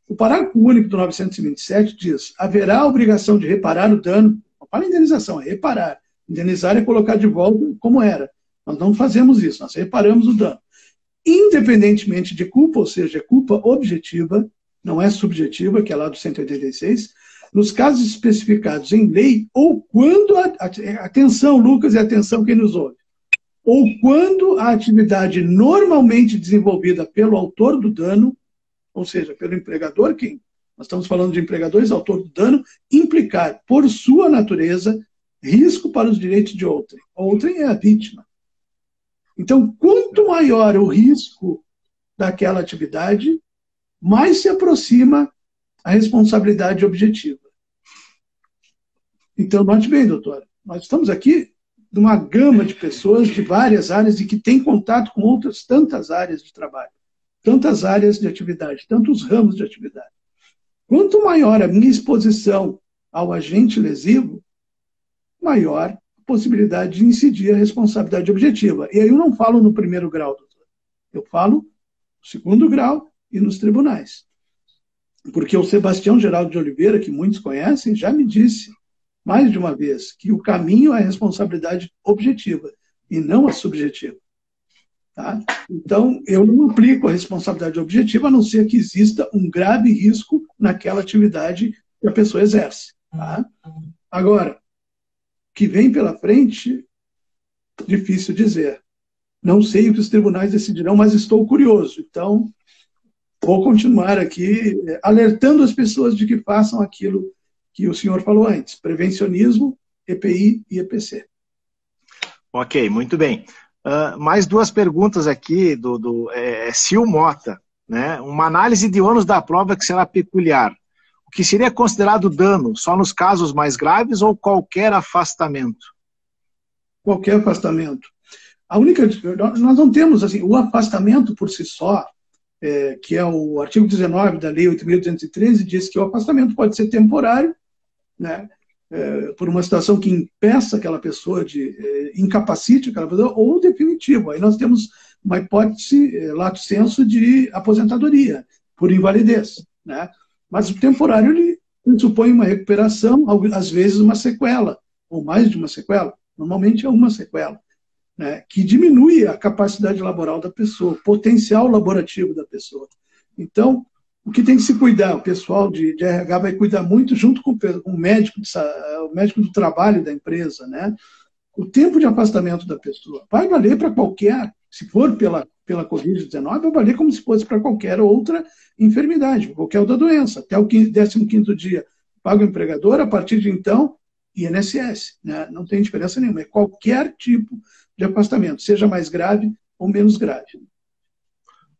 O parágrafo único do 927 diz: haverá a obrigação de reparar o dano, não fala indenização, é reparar. Indenizar é colocar de volta como era. Nós não fazemos isso, nós reparamos o dano. Independentemente de culpa, ou seja, culpa objetiva, não é subjetiva, que é lá do 186, nos casos especificados em lei, ou quando, atenção Lucas e atenção quem nos ouve, ou quando a atividade normalmente desenvolvida pelo autor do dano, ou seja, pelo empregador, quem? Nós estamos falando de empregadores, autor do dano, implicar, por sua natureza, risco para os direitos de outrem. Outrem é a vítima. Então, quanto maior o risco daquela atividade, mais se aproxima a responsabilidade objetiva. Então, note bem, doutora, nós estamos aqui de uma gama de pessoas de várias áreas e que têm contato com outras tantas áreas de trabalho, tantas áreas de atividade, tantos ramos de atividade. Quanto maior a minha exposição ao agente lesivo, maior a possibilidade de incidir a responsabilidade objetiva. E aí eu não falo no primeiro grau, doutor. Eu falo no segundo grau e nos tribunais. Porque o Sebastião Geraldo de Oliveira, que muitos conhecem, já me disse mais de uma vez que o caminho é a responsabilidade objetiva e não a subjetiva. Tá? Então, eu não aplico a responsabilidade objetiva, a não ser que exista um grave risco naquela atividade que a pessoa exerce. Tá? Agora, que vem pela frente, difícil dizer. Não sei o que os tribunais decidirão, mas estou curioso. Então, vou continuar aqui alertando as pessoas de que façam aquilo que o senhor falou antes: prevencionismo, EPI e EPC. Ok, muito bem. Mais duas perguntas aqui do Sil Mota, né? Uma análise de ônus da prova que será peculiar. O que seria considerado dano só nos casos mais graves ou qualquer afastamento? Qualquer afastamento. Nós não temos assim, o afastamento por si só, que é o artigo 19 da Lei 8.213, diz que o afastamento pode ser temporário, né, por uma situação que impeça aquela pessoa, incapacite aquela pessoa, ou definitivo. Aí nós temos uma hipótese, lato sensu, de aposentadoria, por invalidez. Né? Mas o temporário, ele supõe uma recuperação, às vezes uma sequela, ou mais de uma sequela, normalmente é uma sequela, né, que diminui a capacidade laboral da pessoa, o potencial laborativo da pessoa. Então, o que tem que se cuidar, o pessoal de RH vai cuidar muito junto com o médico, o médico do trabalho da empresa, né? O tempo de afastamento da pessoa vai valer para qualquer, se for pela Covid-19, vai valer como se fosse para qualquer outra enfermidade, qualquer outra doença. Até o 15º dia paga o empregador, a partir de então, INSS. Né? Não tem diferença nenhuma, é qualquer tipo de afastamento, seja mais grave ou menos grave.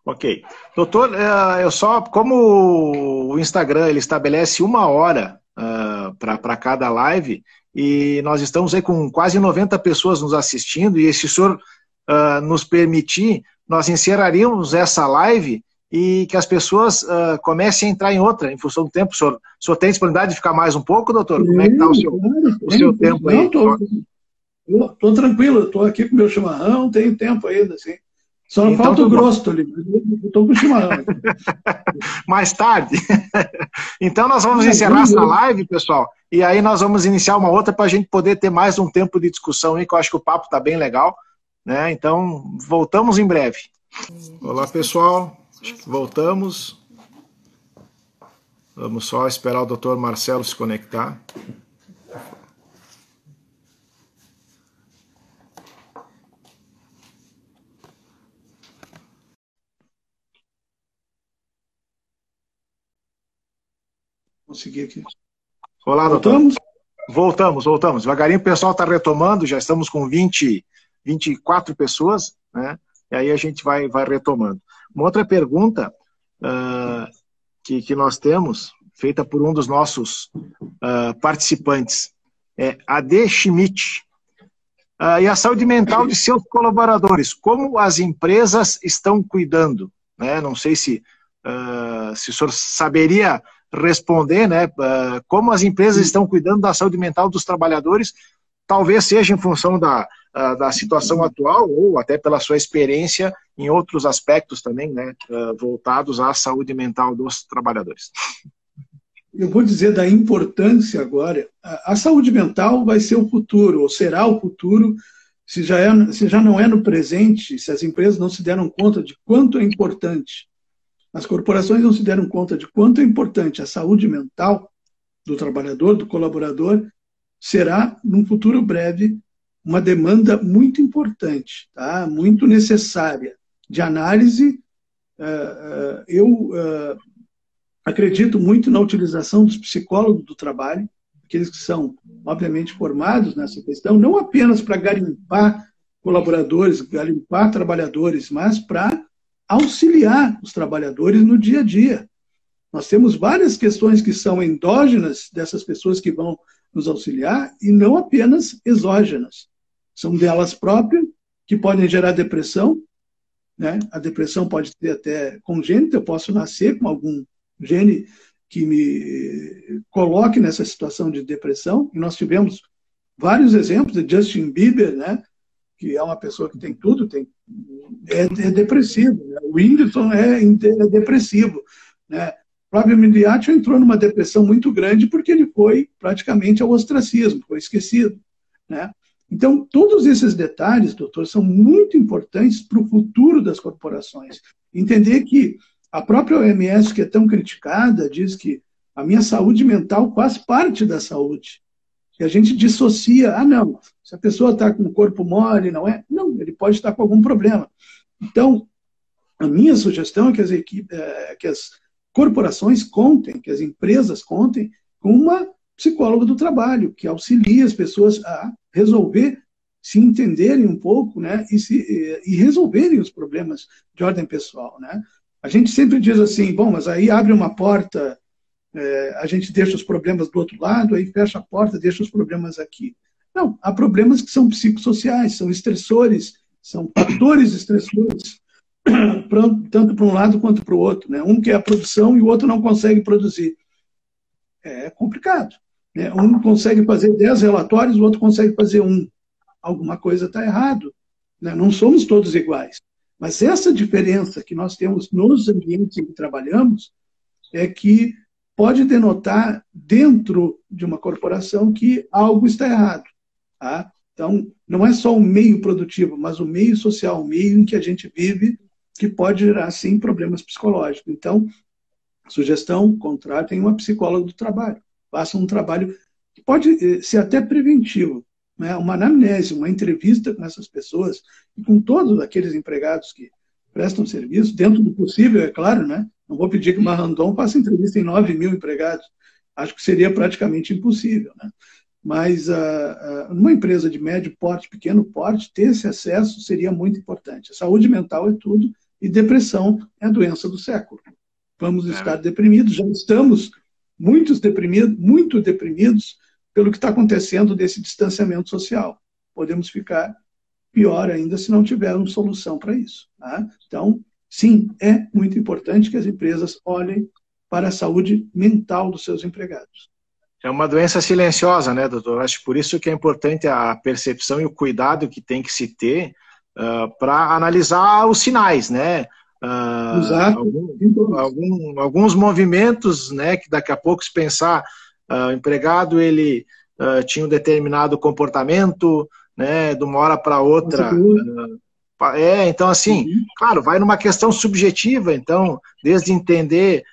Ok. Doutor, eu só, como o Instagram ele estabelece 1 hora para cada live, e nós estamos aí com quase 90 pessoas nos assistindo, e se o senhor nos permitir, nós encerraríamos essa live e que as pessoas comecem a entrar em outra, em função do tempo. O senhor tem disponibilidade de ficar mais um pouco, doutor? Como é que está o seu tempo aí? Estou tranquilo, estou aqui com o meu chimarrão, tenho tempo ainda, assim. Só não então, falta o grosso ali, estou com o chimarrão. Mais tarde. Então nós vamos encerrar essa live, pessoal, e aí nós vamos iniciar uma outra para a gente poder ter mais um tempo de discussão aí, que eu acho que o papo está bem legal, né? Então, voltamos em breve. Olá, pessoal. Voltamos. Vamos só esperar o doutor Marcelo se conectar. Consegui aqui. Olá, voltamos? Doutor. Voltamos. Devagarinho o pessoal está retomando, já estamos com 24 pessoas, né? E aí a gente vai retomando. Uma outra pergunta que nós temos, feita por um dos nossos participantes, é AD Schmidt. E a saúde mental de seus colaboradores, como as empresas estão cuidando? Né? Não sei se o senhor saberia responder, né, como as empresas estão cuidando da saúde mental dos trabalhadores, talvez seja em função da situação atual ou até pela sua experiência em outros aspectos também, né, voltados à saúde mental dos trabalhadores. Eu vou dizer da importância agora. A saúde mental vai ser o futuro, ou será o futuro, se já não é no presente, se as empresas não se deram conta de quanto é importante. As corporações não se deram conta de quanto é importante a saúde mental do trabalhador, do colaborador, será, num futuro breve, uma demanda muito importante, tá? Muito necessária de análise. Eu acredito muito na utilização dos psicólogos do trabalho, aqueles que são, obviamente, formados nessa questão, não apenas para garimpar colaboradores, garimpar trabalhadores, mas para auxiliar os trabalhadores no dia a dia. Nós temos várias questões que são endógenas dessas pessoas que vão nos auxiliar e não apenas exógenas. São delas próprias, que podem gerar depressão, né? A depressão pode ser até congênita, eu posso nascer com algum gene que me coloque nessa situação de depressão, e nós tivemos vários exemplos de Justin Bieber, né? Que é uma pessoa que tem tudo, é depressivo. Né? O Whindersson é depressivo. Né? O Flávio Miliaccio entrou numa depressão muito grande porque ele foi praticamente ao ostracismo, foi esquecido. Né? Então, todos esses detalhes, doutor, são muito importantes para o futuro das corporações. Entender que a própria OMS, que é tão criticada, diz que a minha saúde mental faz parte da saúde. Que a gente dissocia, não, se a pessoa está com o corpo mole, não é? Não, ele pode estar com algum problema. Então, a minha sugestão é que as corporações contem, que as empresas contem com uma psicóloga do trabalho, que auxilie as pessoas a resolver, se entenderem um pouco, né, e resolverem os problemas de ordem pessoal. Né? A gente sempre diz assim, bom, mas aí abre uma porta, a gente deixa os problemas do outro lado, aí fecha a porta, deixa os problemas aqui. Não, há problemas que são psicossociais, são estressores, são fatores estressores, tanto para um lado quanto para o outro. Né? Um quer a produção e o outro não consegue produzir. É complicado. Né? Um consegue fazer 10 relatórios, o outro consegue fazer 1. Alguma coisa está errado. Né? Não somos todos iguais. Mas essa diferença que nós temos nos ambientes em que trabalhamos é que pode denotar dentro de uma corporação que algo está errado. Tá? Então, não é só o meio produtivo, mas o meio social, o meio em que a gente vive, que pode gerar, sim, problemas psicológicos. Então, sugestão, contratem uma psicóloga do trabalho. Façam um trabalho que pode ser até preventivo, né? Uma anamnese, uma entrevista com essas pessoas e com todos aqueles empregados que prestam serviço, dentro do possível, é claro, né? Não vou pedir que uma Randon faça entrevista em 9.000 empregados. Acho que seria praticamente impossível, né? Mas numa empresa de médio porte, pequeno porte, ter esse acesso seria muito importante. A saúde mental é tudo e depressão é a doença do século. Vamos estar deprimidos, já estamos muito deprimidos pelo que está acontecendo desse distanciamento social. Podemos ficar pior ainda se não tivermos solução para isso. Tá? Então, sim, é muito importante que as empresas olhem para a saúde mental dos seus empregados. É uma doença silenciosa, né, doutor? Acho por isso que é importante a percepção e o cuidado que tem que se ter para analisar os sinais, né? Alguns movimentos, né, que daqui a pouco, se pensar, o empregado ele tinha um determinado comportamento, né, de uma hora para outra. Então, assim, claro, vai numa questão subjetiva, então, desde entender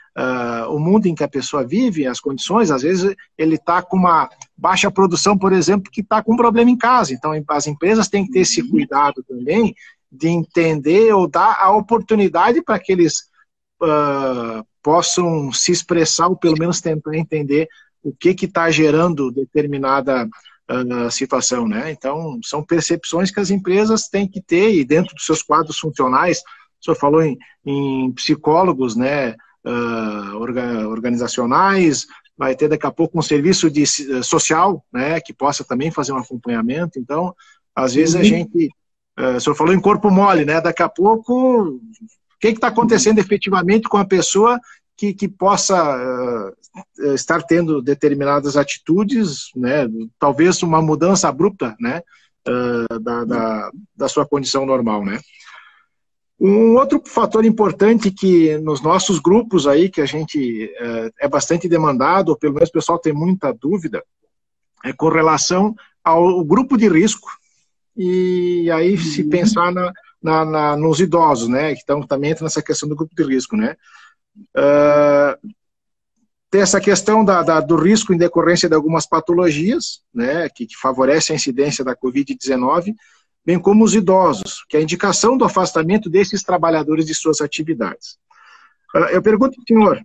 o mundo em que a pessoa vive, as condições, às vezes ele está com uma baixa produção, por exemplo, que está com um problema em casa. Então, as empresas têm que ter esse cuidado também de entender ou dar a oportunidade para que eles possam se expressar ou pelo menos tentar entender o que está gerando determinada situação, né? Então, são percepções que as empresas têm que ter e dentro dos seus quadros funcionais, o senhor falou em psicólogos, né, organizacionais, vai ter daqui a pouco um serviço social, né, que possa também fazer um acompanhamento. Então, às vezes a gente, o senhor falou em corpo mole, né, daqui a pouco, o que está acontecendo efetivamente com a pessoa que possa estar tendo determinadas atitudes, né, talvez uma mudança abrupta, né, da sua condição normal, né. Um outro fator importante que nos nossos grupos aí, que a gente é bastante demandado, ou pelo menos o pessoal tem muita dúvida, é com relação ao grupo de risco, e aí se pensar nos idosos, né, então também entra nessa questão do grupo de risco, né. Tem essa questão do risco em decorrência de algumas patologias, né, que favorece a incidência da Covid-19, bem como os idosos, que é a indicação do afastamento desses trabalhadores de suas atividades. Eu pergunto, senhor,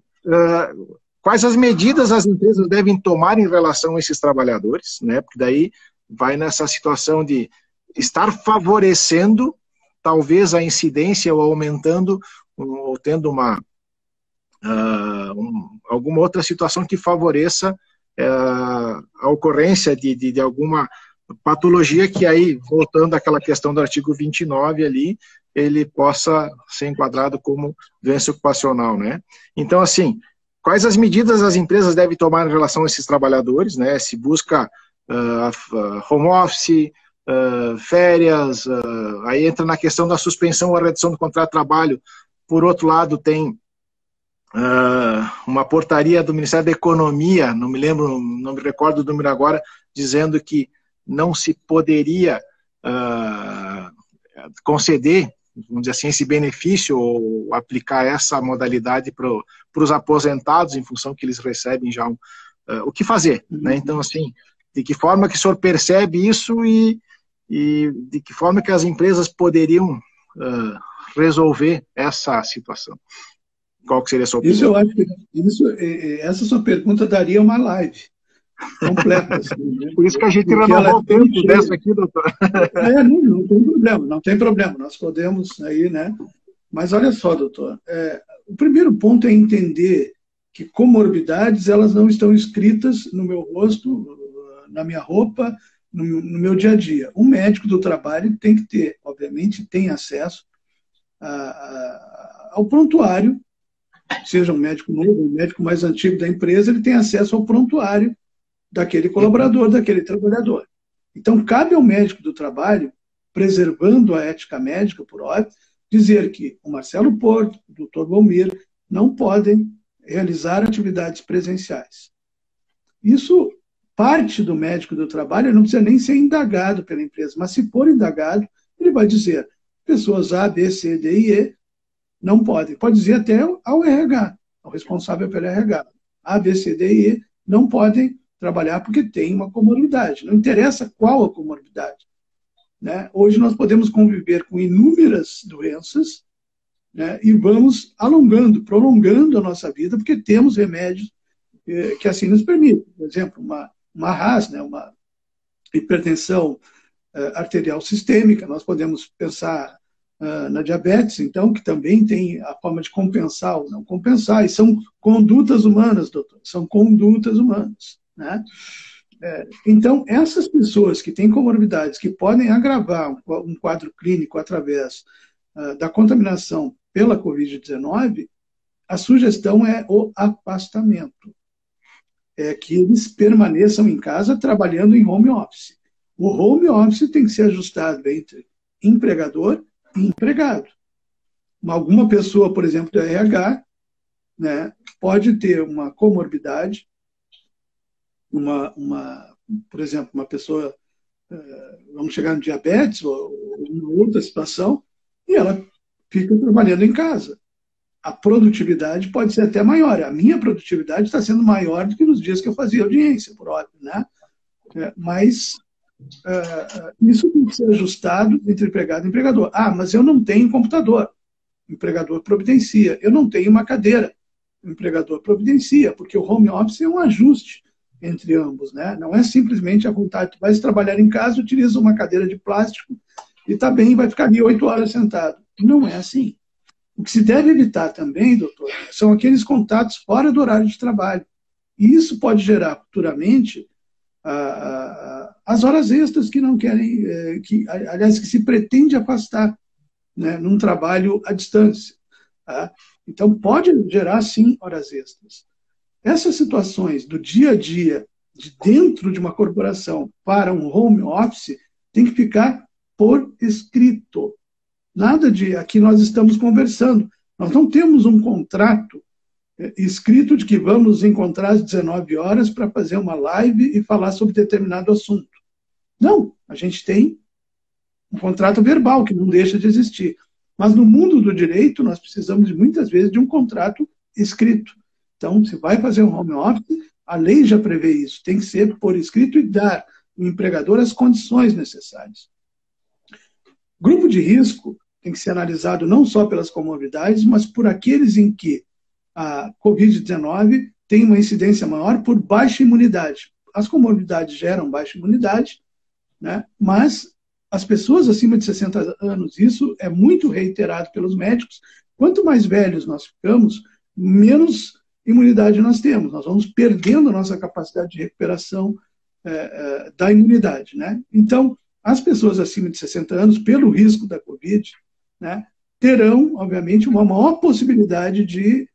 quais as medidas as empresas devem tomar em relação a esses trabalhadores, né, porque daí vai nessa situação de estar favorecendo, talvez, a incidência ou aumentando, ou tendo alguma outra situação que favoreça a ocorrência de alguma patologia que aí, voltando àquela questão do artigo 29 ali, ele possa ser enquadrado como doença ocupacional, né? Então, assim, quais as medidas as empresas devem tomar em relação a esses trabalhadores, né? Se busca home office, férias, aí entra na questão da suspensão ou redução do contrato de trabalho. Por outro lado, tem uma portaria do Ministério da Economia, não me recordo o número agora, dizendo que não se poderia conceder, vamos dizer assim, esse benefício ou aplicar essa modalidade para os aposentados em função que eles recebem já o que fazer, né? Então, assim, de que forma que o senhor percebe isso e de que forma que as empresas poderiam resolver essa situação? Qual que seria a sua opinião? Isso eu acho que essa sua pergunta daria uma live completa. Assim, né? Por isso que a gente renovou o tempo dessa aqui, doutor. Não tem problema, nós podemos aí, né? Mas olha só, doutor, o primeiro ponto é entender que comorbidades, elas não estão escritas no meu rosto, na minha roupa, no meu dia a dia. Um médico do trabalho tem que ter, obviamente, tem acesso ao prontuário, seja um médico novo, um médico mais antigo da empresa, ele tem acesso ao prontuário daquele colaborador, daquele trabalhador. Então, cabe ao médico do trabalho, preservando a ética médica, por ordem, dizer que o Marcelo Porto, o Dr. Valmir, não podem realizar atividades presenciais. Isso parte do médico do trabalho, não precisa nem ser indagado pela empresa, mas se for indagado, ele vai dizer, pessoas A, B, C, D e E não podem. Pode dizer até ao RH, ao responsável pelo RH. A, B, C, D e E não podem trabalhar porque tem uma comorbidade. Não interessa qual a comorbidade. Né? Hoje nós podemos conviver com inúmeras doenças, né? E vamos alongando, prolongando a nossa vida, porque temos remédios que assim nos permitem. Por exemplo, uma RAS, né? Uma hipertensão arterial sistêmica, nós podemos pensar na diabetes, então, que também tem a forma de compensar ou não compensar, e são condutas humanas, doutor, são condutas humanas, né? Então, essas pessoas que têm comorbidades, que podem agravar um quadro clínico através da contaminação pela Covid-19, a sugestão é o afastamento, é que eles permaneçam em casa trabalhando em home office. O home office tem que ser ajustado entre empregador e empregado. Alguma pessoa, por exemplo, do RH, né, pode ter uma comorbidade, por exemplo, uma pessoa, vamos chegar no diabetes ou uma outra situação, e ela fica trabalhando em casa. A produtividade pode ser até maior. A minha produtividade está sendo maior do que nos dias que eu fazia audiência, por óbvio, né? Mas isso tem que ser ajustado entre empregado e empregador. Ah, mas eu não tenho computador. O empregador providencia. Eu não tenho uma cadeira. O empregador providencia, porque o home office é um ajuste entre ambos, né? Não é simplesmente a vontade. Tu vais trabalhar em casa, utiliza uma cadeira de plástico e está bem, vai ficar ali 8 horas sentado. Não é assim. O que se deve evitar também, doutor, são aqueles contatos fora do horário de trabalho. E isso pode gerar futuramente as horas extras que não querem, aliás, que se pretende afastar, né, num trabalho à distância. Tá? Então, pode gerar, sim, horas extras. Essas situações do dia a dia, de dentro de uma corporação para um home office, tem que ficar por escrito. Nada de aqui nós estamos conversando. Nós não temos um contrato escrito de que vamos nos encontrar às 19 horas para fazer uma live e falar sobre determinado assunto. Não, a gente tem um contrato verbal que não deixa de existir. Mas no mundo do direito, nós precisamos muitas vezes de um contrato escrito. Então, se vai fazer um home office, a lei já prevê isso. Tem que ser por escrito e dar ao empregador as condições necessárias. Grupo de risco tem que ser analisado não só pelas comorbidades, mas por aqueles em que a Covid-19 tem uma incidência maior por baixa imunidade. As comorbidades geram baixa imunidade, né? Mas as pessoas acima de 60 anos, isso é muito reiterado pelos médicos, quanto mais velhos nós ficamos, menos imunidade nós temos. Nós vamos perdendo a nossa capacidade de recuperação da imunidade, né? Então, as pessoas acima de 60 anos, pelo risco da Covid, né, terão, obviamente, uma maior possibilidade de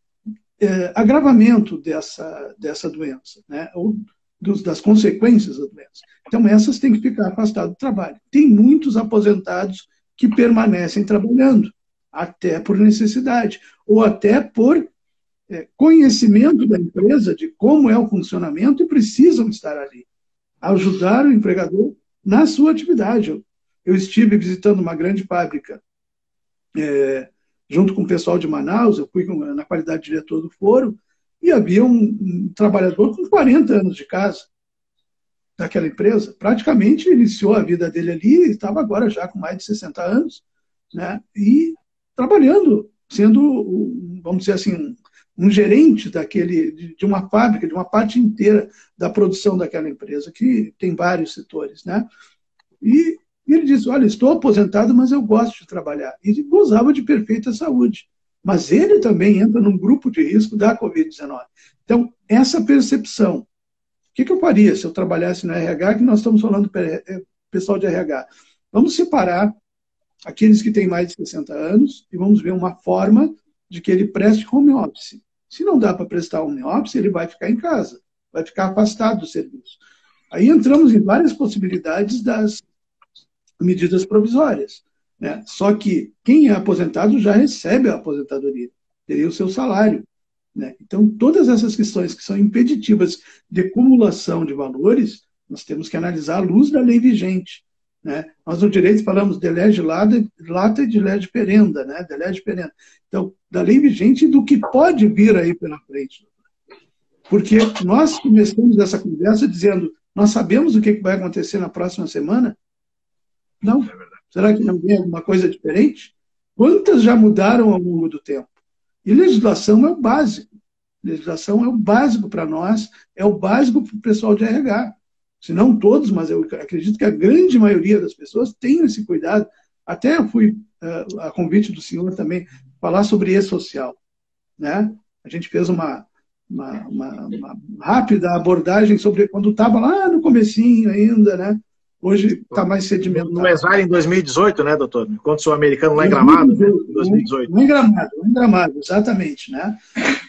agravamento dessa doença, né, ou das consequências da doença. Então, essas têm que ficar afastadas do trabalho. Tem muitos aposentados que permanecem trabalhando, até por necessidade, ou até por conhecimento da empresa de como é o funcionamento e precisam estar ali, ajudar o empregador na sua atividade. Eu estive visitando uma grande fábrica junto com o pessoal de Manaus, eu fui na qualidade de diretor do foro, e havia um trabalhador com 40 anos de casa daquela empresa, praticamente iniciou a vida dele ali, e estava agora já com mais de 60 anos, né, e trabalhando, sendo, vamos dizer assim, um gerente de uma fábrica, de uma parte inteira da produção daquela empresa, que tem vários setores, né? E ele disse, olha, estou aposentado, mas eu gosto de trabalhar. E ele gozava de perfeita saúde. Mas ele também entra num grupo de risco da Covid-19. Então, essa percepção. O que eu faria se eu trabalhasse no RH, que nós estamos falando pessoal de RH? Vamos separar aqueles que têm mais de 60 anos e vamos ver uma forma de que ele preste home office. Se não dá para prestar home office, ele vai ficar em casa, vai ficar afastado do serviço. Aí entramos em várias possibilidades das medidas provisórias, né? Só que quem é aposentado já recebe a aposentadoria, teria o seu salário. né? Então, todas essas questões que são impeditivas de acumulação de valores, nós temos que analisar à luz da lei vigente, né? Nós, no direito, falamos de lege lata e de lege perenda, né? De lege perenda. Então, da lei vigente e do que pode vir aí pela frente. Porque nós começamos essa conversa dizendo, nós sabemos o que vai acontecer na próxima semana? Não. Será que não vem alguma coisa diferente? Quantas já mudaram ao longo do tempo? E legislação é o básico. Legislação é o básico para nós, é o básico para o pessoal de RH. Se não todos, mas eu acredito que a grande maioria das pessoas tem esse cuidado. Até eu fui, a convite do senhor também, falar sobre e-social, né? A gente fez uma rápida abordagem sobre quando estava lá no comecinho ainda, né? Hoje está mais sedimentado. No ESAR em 2018, né, doutor? Enquanto sul-americano lá em Gramado, né? 2018. Lá em Gramado, exatamente, né?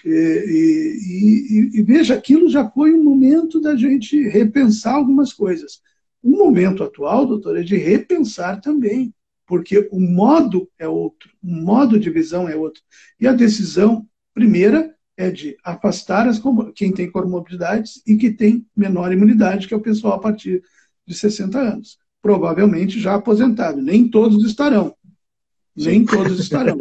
E veja, aquilo já foi um momento da gente repensar algumas coisas. O momento atual, doutor, é de repensar também, porque o modo é outro, o modo de visão é outro. E a decisão primeira é de afastar quem tem comorbidades e que tem menor imunidade, que é o pessoal a partir de 60 anos. Provavelmente já aposentado. Nem todos estarão. Nem todos estarão.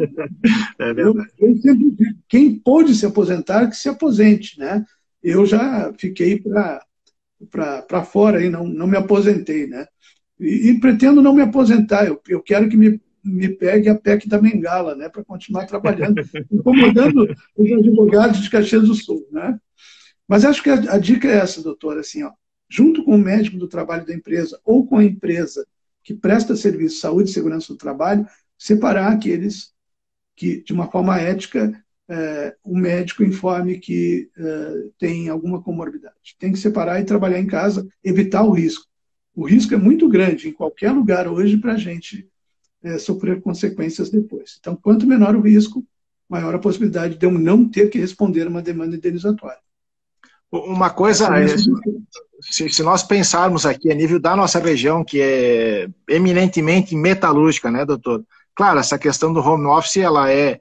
Eu sempre digo, quem pôde se aposentar, que se aposente, né? Eu já fiquei para fora, aí, não me aposentei, né? E pretendo não me aposentar. Eu quero que me pegue a PEC da Bengala, né? Para continuar trabalhando, incomodando os advogados de Caxias do Sul, né? Mas acho que a dica é essa, doutor, assim, ó, junto com o médico do trabalho da empresa ou com a empresa que presta serviço de saúde e segurança do trabalho, separar aqueles que, de uma forma ética, o médico informe que tem alguma comorbidade. Tem que separar e trabalhar em casa, evitar o risco. O risco é muito grande em qualquer lugar hoje para a gente sofrer consequências depois. Então, quanto menor o risco, maior a possibilidade de eu não ter que responder uma demanda indenizatória. Uma coisa, se nós pensarmos aqui a nível da nossa região, que é eminentemente metalúrgica, né, doutor? Claro, essa questão do home office, ela é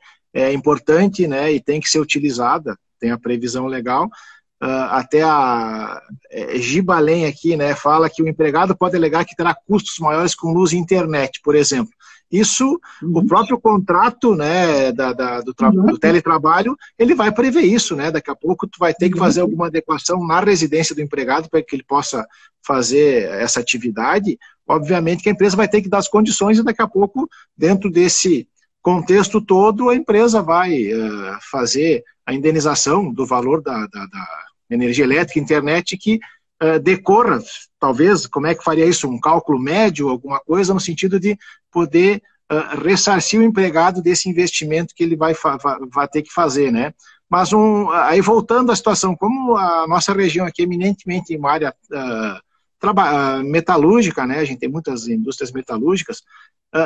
importante, né, e tem que ser utilizada, tem a previsão legal. Até a Gibalém aqui, né, fala que o empregado pode alegar que terá custos maiores com luz e internet, por exemplo. Isso, o próprio contrato, né, do teletrabalho, ele vai prever isso, né? Daqui a pouco tu vai ter que fazer alguma adequação na residência do empregado para que ele possa fazer essa atividade. Obviamente que a empresa vai ter que dar as condições e daqui a pouco, dentro desse contexto todo, a empresa vai fazer a indenização do valor da energia elétrica, internet, que decorra, talvez, como é que faria isso? Um cálculo médio, alguma coisa, no sentido de poder ressarcir o empregado desse investimento que ele vai ter que fazer, né? Mas aí voltando à situação, como a nossa região aqui é eminentemente uma área metalúrgica, né? A gente tem muitas indústrias metalúrgicas,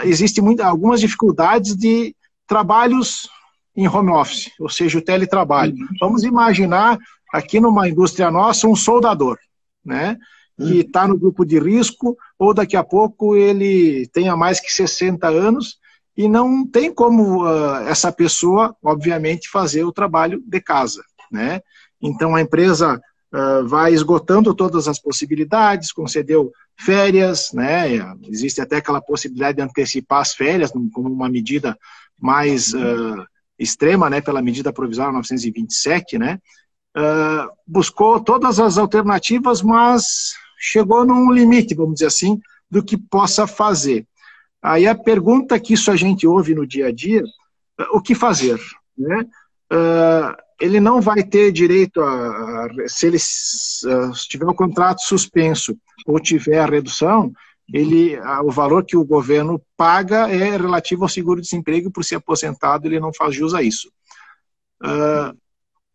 existem algumas dificuldades de trabalhos em home office, ou seja, o teletrabalho. Vamos imaginar aqui numa indústria nossa um soldador, né, que está no grupo de risco, ou daqui a pouco ele tenha mais que 60 anos e não tem como essa pessoa, obviamente, fazer o trabalho de casa, né? Então a empresa vai esgotando todas as possibilidades, concedeu férias, né? Existe até aquela possibilidade de antecipar as férias como uma medida mais extrema, né, pela medida provisória 927, né? Buscou todas as alternativas, mas chegou num limite, vamos dizer assim, do que possa fazer. Aí a pergunta que isso a gente ouve no dia a dia, o que fazer, né? Ele não vai ter direito se ele tiver o contrato suspenso ou tiver a redução, o valor que o governo paga é relativo ao seguro-desemprego, por ser aposentado ele não faz jus a isso.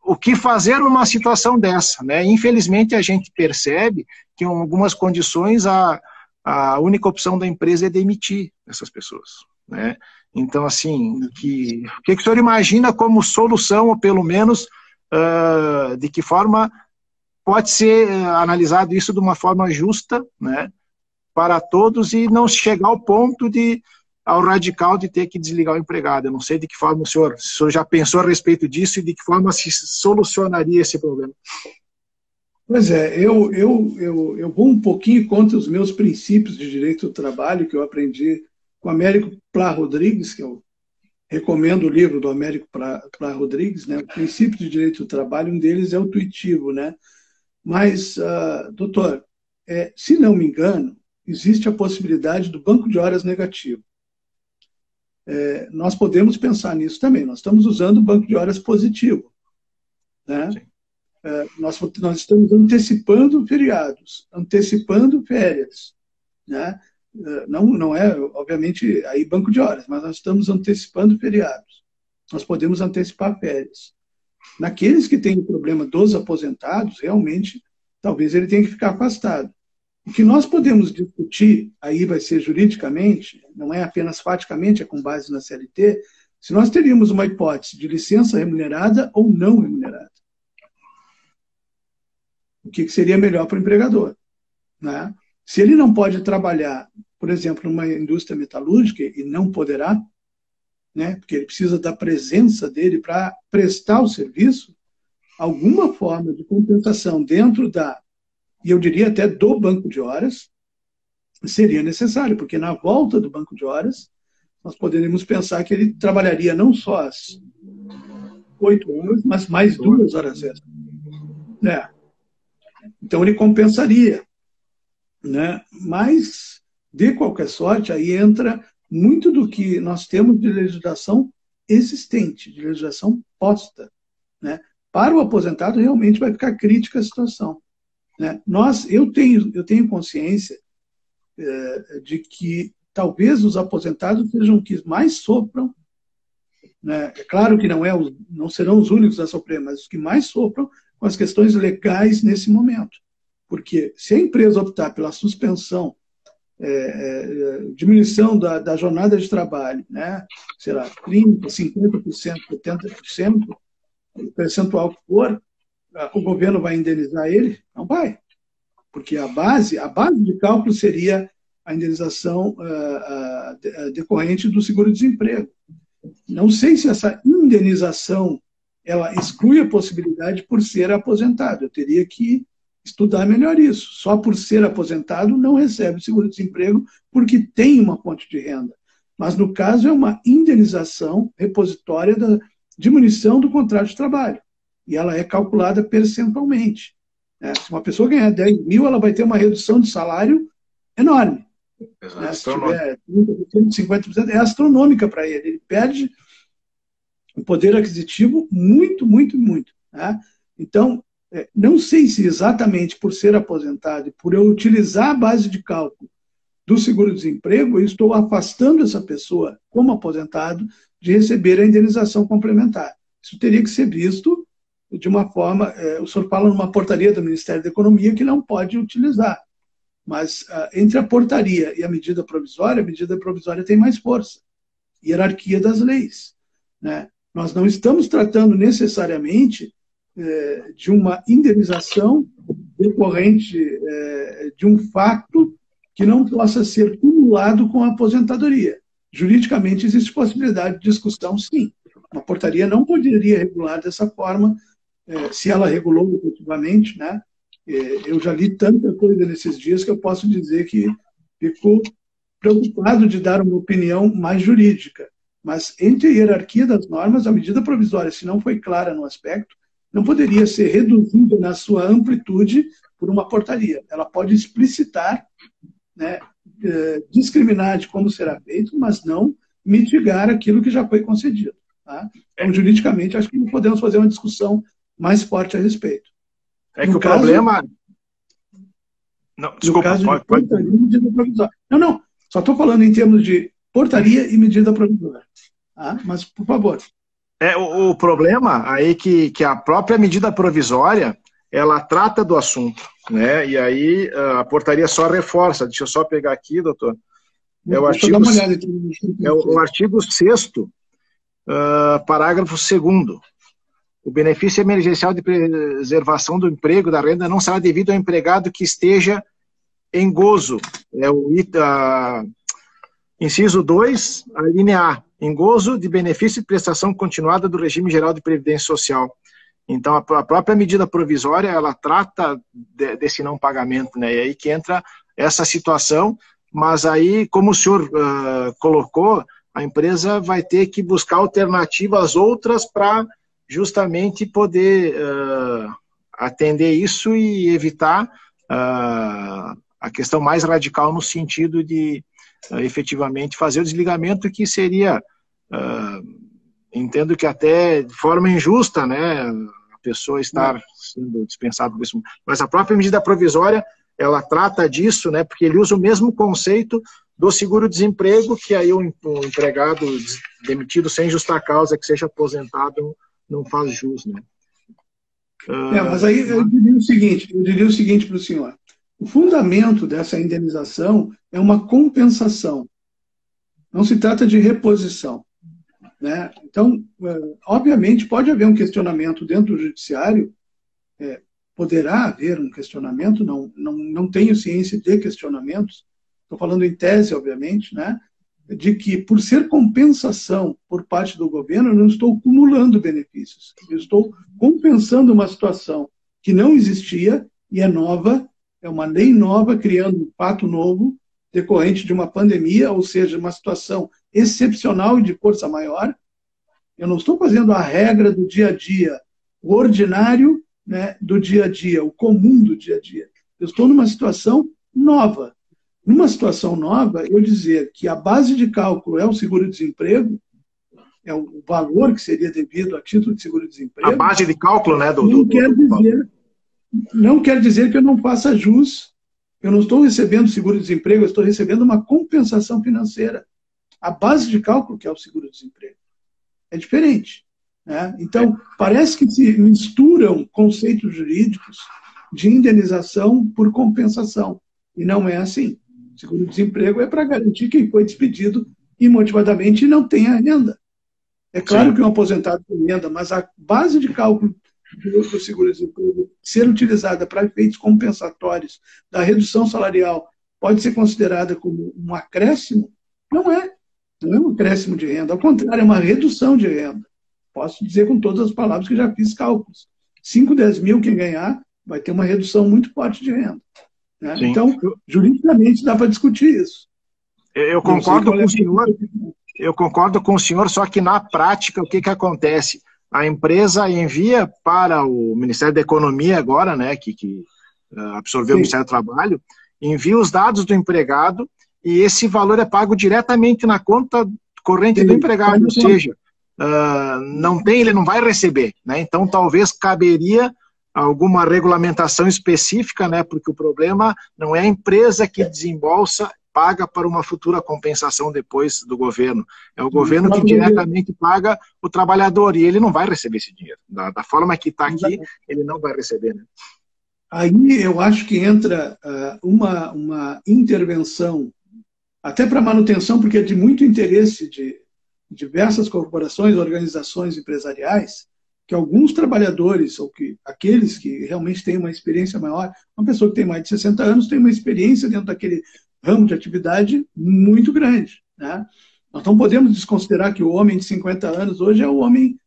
O que fazer numa situação dessa, né? Infelizmente a gente percebe que em algumas condições a única opção da empresa é demitir essas pessoas, né? Então, assim, o que o senhor imagina como solução, ou pelo menos de que forma pode ser analisado isso de uma forma justa, né, para todos, e não chegar ao ponto de ao radical de ter que desligar o empregado. Eu não sei de que forma se o senhor já pensou a respeito disso e de que forma se solucionaria esse problema. Pois é, eu vou um pouquinho contra os meus princípios de direito do trabalho que eu aprendi com o Américo Plá Rodrigues, que eu recomendo o livro do Américo Plá Rodrigues, né? O princípio de direito do trabalho, um deles é o tuitivo, né? Mas, doutor, se não me engano, existe a possibilidade do banco de horas negativo. Nós podemos pensar nisso também. Nós estamos usando o banco de horas positivo, né? Nós estamos antecipando feriados, antecipando férias, né? Não é, obviamente, aí banco de horas, mas nós estamos antecipando feriados. Nós podemos antecipar férias. Naqueles que têm o problema dos aposentados, realmente, talvez ele tenha que ficar afastado. O que nós podemos discutir, aí vai ser juridicamente, não é apenas faticamente, é com base na CLT, se nós teríamos uma hipótese de licença remunerada ou não remunerada. O que seria melhor para o empregador, né? Se ele não pode trabalhar, por exemplo, numa indústria metalúrgica, e não poderá, né, porque ele precisa da presença dele para prestar o serviço, alguma forma de compensação dentro e eu diria até do banco de horas, seria necessário, porque na volta do banco de horas, nós poderíamos pensar que ele trabalharia não só as 8 horas, mas mais 2 horas extras. Então ele compensaria, né? Mas, de qualquer sorte, aí entra muito do que nós temos de legislação existente, de legislação posta, né? Para o aposentado, realmente vai ficar crítica a situação, né? Eu tenho consciência de que talvez os aposentados sejam os que mais sofram, né? É claro que não serão os únicos a sofrer, mas os que mais sofram com as questões legais nesse momento. Porque se a empresa optar pela suspensão, diminuição da jornada de trabalho, né, será 30%, 50%, 70%, o percentual que for, o governo vai indenizar ele? Não vai. Porque a base de cálculo seria a indenização decorrente do seguro-desemprego. Não sei se essa indenização ela exclui a possibilidade por ser aposentado. Eu teria que estudar melhor isso. Só por ser aposentado não recebe seguro-desemprego porque tem uma fonte de renda. Mas, no caso, é uma indenização repositória da diminuição do contrato de trabalho. E ela é calculada percentualmente. Se uma pessoa ganhar 10 mil, ela vai ter uma redução de salário enorme. Se tiver 30%, 50%, é astronômica para ele. Ele perde um poder aquisitivo muito, muito, muito. Né? Então, não sei se exatamente por ser aposentado e por eu utilizar a base de cálculo do seguro-desemprego, eu estou afastando essa pessoa, como aposentado, de receber a indenização complementar. Isso teria que ser visto de uma forma... o senhor fala numa portaria do Ministério da Economia que não pode utilizar. Mas entre a portaria e a medida provisória tem mais força. Hierarquia das leis. Né? Nós não estamos tratando necessariamente de uma indenização decorrente de um fato que não possa ser cumulado com a aposentadoria. Juridicamente existe possibilidade de discussão, sim. Uma portaria não poderia regular dessa forma, se ela regulou efetivamente, né? Eu já li tanta coisa nesses dias que eu posso dizer que fico preocupado de dar uma opinião mais jurídica. Mas entre a hierarquia das normas, a medida provisória, se não foi clara no aspecto, não poderia ser reduzida na sua amplitude por uma portaria. Ela pode explicitar, né, discriminar de como será feito, mas não mitigar aquilo que já foi concedido. Tá? Então, juridicamente, acho que podemos fazer uma discussão mais forte a respeito. O problema... Não, desculpa, pode. Medida provisória. Não, só estou falando em termos de portaria e medida provisória. Tá? Mas, por favor. O problema aí que a própria medida provisória, ela trata do assunto, né? E aí a portaria só reforça. Deixa eu só pegar aqui, doutor. É o artigo 6º, parágrafo 2º. O benefício emergencial de preservação do emprego e da renda não será devido ao empregado que esteja em gozo. Inciso 2, a linha A, em gozo de benefício de prestação continuada do regime geral de previdência social. Então, a própria medida provisória, ela trata desse não pagamento, né? E aí que entra essa situação, mas aí, como o senhor colocou, a empresa vai ter que buscar alternativas outras para justamente poder atender isso e evitar a questão mais radical no sentido de efetivamente fazer o desligamento, que seria, entendo que até de forma injusta, né, a pessoa estar sendo dispensada disso. Mas a própria medida provisória, ela trata disso, né, porque ele usa o mesmo conceito do seguro-desemprego, que aí o empregado demitido sem justa causa, que seja aposentado, não faz jus, né. Mas aí eu diria o seguinte para o senhor. O fundamento dessa indenização é uma compensação. Não se trata de reposição, né? Então, obviamente, pode haver um questionamento dentro do judiciário, poderá haver um questionamento, não tenho ciência de questionamentos, estou falando em tese, obviamente, né? De que, por ser compensação por parte do governo, eu não estou acumulando benefícios. Eu estou compensando uma situação que não existia e é nova, é uma lei nova, criando um fato novo, decorrente de uma pandemia, ou seja, uma situação excepcional e de força maior. Eu não estou fazendo a regra do dia a dia, o ordinário, né, do dia a dia, o comum do dia a dia. Eu estou numa situação nova. Numa situação nova, eu dizer que a base de cálculo é o seguro-desemprego, é o valor que seria devido a título de seguro-desemprego. A base de cálculo, né, não quer dizer que eu não faça jus. Eu não estou recebendo seguro-desemprego, eu estou recebendo uma compensação financeira. A base de cálculo que é o seguro-desemprego. É diferente, né? Então, parece que se misturam conceitos jurídicos de indenização por compensação. E não é assim. Seguro-desemprego é para garantir quem foi despedido imotivadamente e não tenha renda. É claro que um aposentado tem renda, mas a base de cálculo do seguro-desemprego ser utilizada para efeitos compensatórios da redução salarial pode ser considerada como um acréscimo? Não é um acréscimo de renda, ao contrário, é uma redução de renda. Posso dizer com todas as palavras que já fiz cálculos. 5, 10 mil quem ganhar vai ter uma redução muito forte de renda. Né? Então, juridicamente dá para discutir isso. Eu concordo com o senhor. Eu concordo com o senhor, só que na prática o que acontece? A empresa envia para o Ministério da Economia agora, né, que absorveu o Ministério do Trabalho, envia os dados do empregado e esse valor é pago diretamente na conta corrente do empregado, ou seja, ele não vai receber, né? Então talvez caberia alguma regulamentação específica, né, porque o problema não é a empresa que desembolsa, paga para uma futura compensação depois do governo. É o governo que diretamente paga o trabalhador e ele não vai receber esse dinheiro. Da forma que está aqui, ele não vai receber. Né? Aí eu acho que entra uma intervenção, até para manutenção, porque é de muito interesse de diversas corporações, organizações empresariais, que alguns trabalhadores, ou que aqueles que realmente têm uma experiência maior, uma pessoa que tem mais de 60 anos tem uma experiência dentro daquele ramo de atividade muito grande. Né? Nós não podemos desconsiderar que o homem de 50 anos hoje é o homem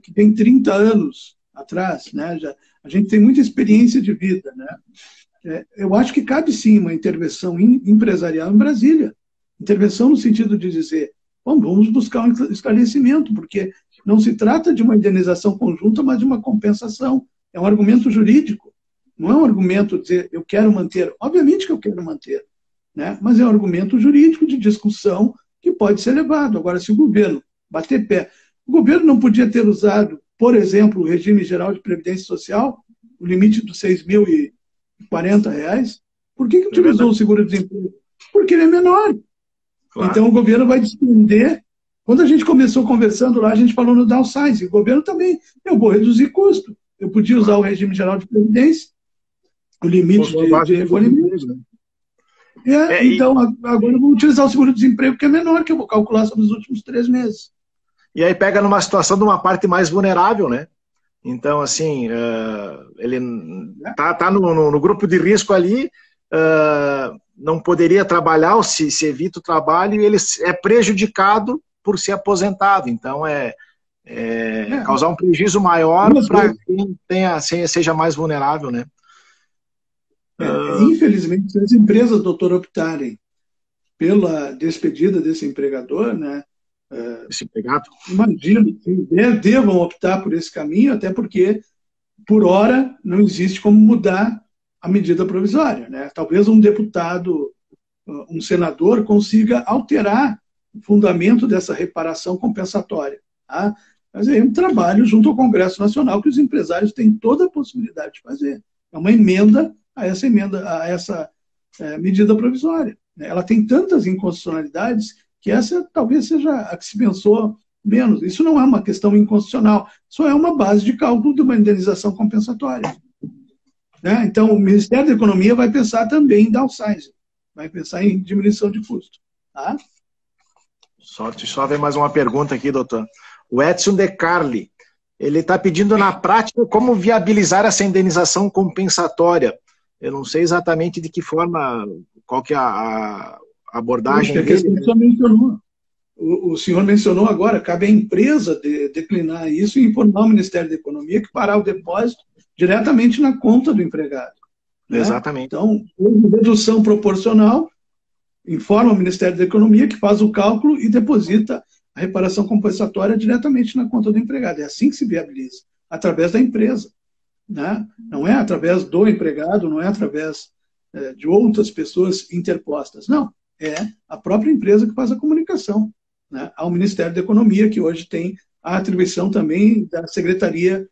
que tem 30 anos atrás. Né? A gente tem muita experiência de vida. Né? Eu acho que cabe sim uma intervenção empresarial em Brasília. Intervenção no sentido de dizer, vamos buscar um esclarecimento, porque não se trata de uma indenização conjunta, mas de uma compensação. É um argumento jurídico. Não é um argumento de dizer, eu quero manter. Obviamente que eu quero manter. Né? Mas é um argumento jurídico de discussão que pode ser levado. Agora, se o governo bater pé... O governo não podia ter usado, por exemplo, o regime geral de previdência social, o limite dos R$ 6.040. Por que utilizou o seguro-desemprego? Porque ele é menor. Claro. Então, o governo vai despender. Quando a gente começou conversando lá, a gente falou no downsize. O governo também, eu vou reduzir custo. Eu podia usar o regime geral de previdência, o limite de recolhimento. Então, agora eu vou utilizar o seguro-desemprego, que é menor, que eu vou calcular sobre os últimos 3 meses. E aí pega numa situação de uma parte mais vulnerável, né? Então, assim, ele tá no grupo de risco ali, não poderia trabalhar, ou se evita o trabalho, e ele é prejudicado por ser aposentado. Então, causar um prejuízo maior para quem seja mais vulnerável, né? Infelizmente, se as empresas, doutor, optarem pela despedida desse empregador, né? Esse empregado? Imagino que devam optar por esse caminho, até porque, por hora, não existe como mudar a medida provisória, né? Talvez um deputado, um senador, consiga alterar o fundamento dessa reparação compensatória, tá? Mas é um trabalho junto ao Congresso Nacional que os empresários têm toda a possibilidade de fazer. É uma emenda a essa medida provisória. Ela tem tantas inconstitucionalidades que essa talvez seja a que se pensou menos. Isso não é uma questão inconstitucional, só é uma base de cálculo de uma indenização compensatória. Né? Então, o Ministério da Economia vai pensar também em downsizing, vai pensar em diminuição de custo. Tá? Só vem mais uma pergunta aqui, doutor. O Edson De Carli, ele está pedindo na prática como viabilizar essa indenização compensatória. Eu não sei exatamente de que forma, qual que é a abordagem dele. O senhor mencionou agora, cabe à empresa declinar isso e informar o Ministério da Economia que parar o depósito diretamente na conta do empregado. Né? Exatamente. Então, redução proporcional, informa o Ministério da Economia que faz o cálculo e deposita a reparação compensatória diretamente na conta do empregado. É assim que se viabiliza, através da empresa. Né? Não é através do empregado, não é através de outras pessoas interpostas. Não, é a própria empresa que faz a comunicação, né, ao Ministério da Economia, que hoje tem a atribuição também da Secretaria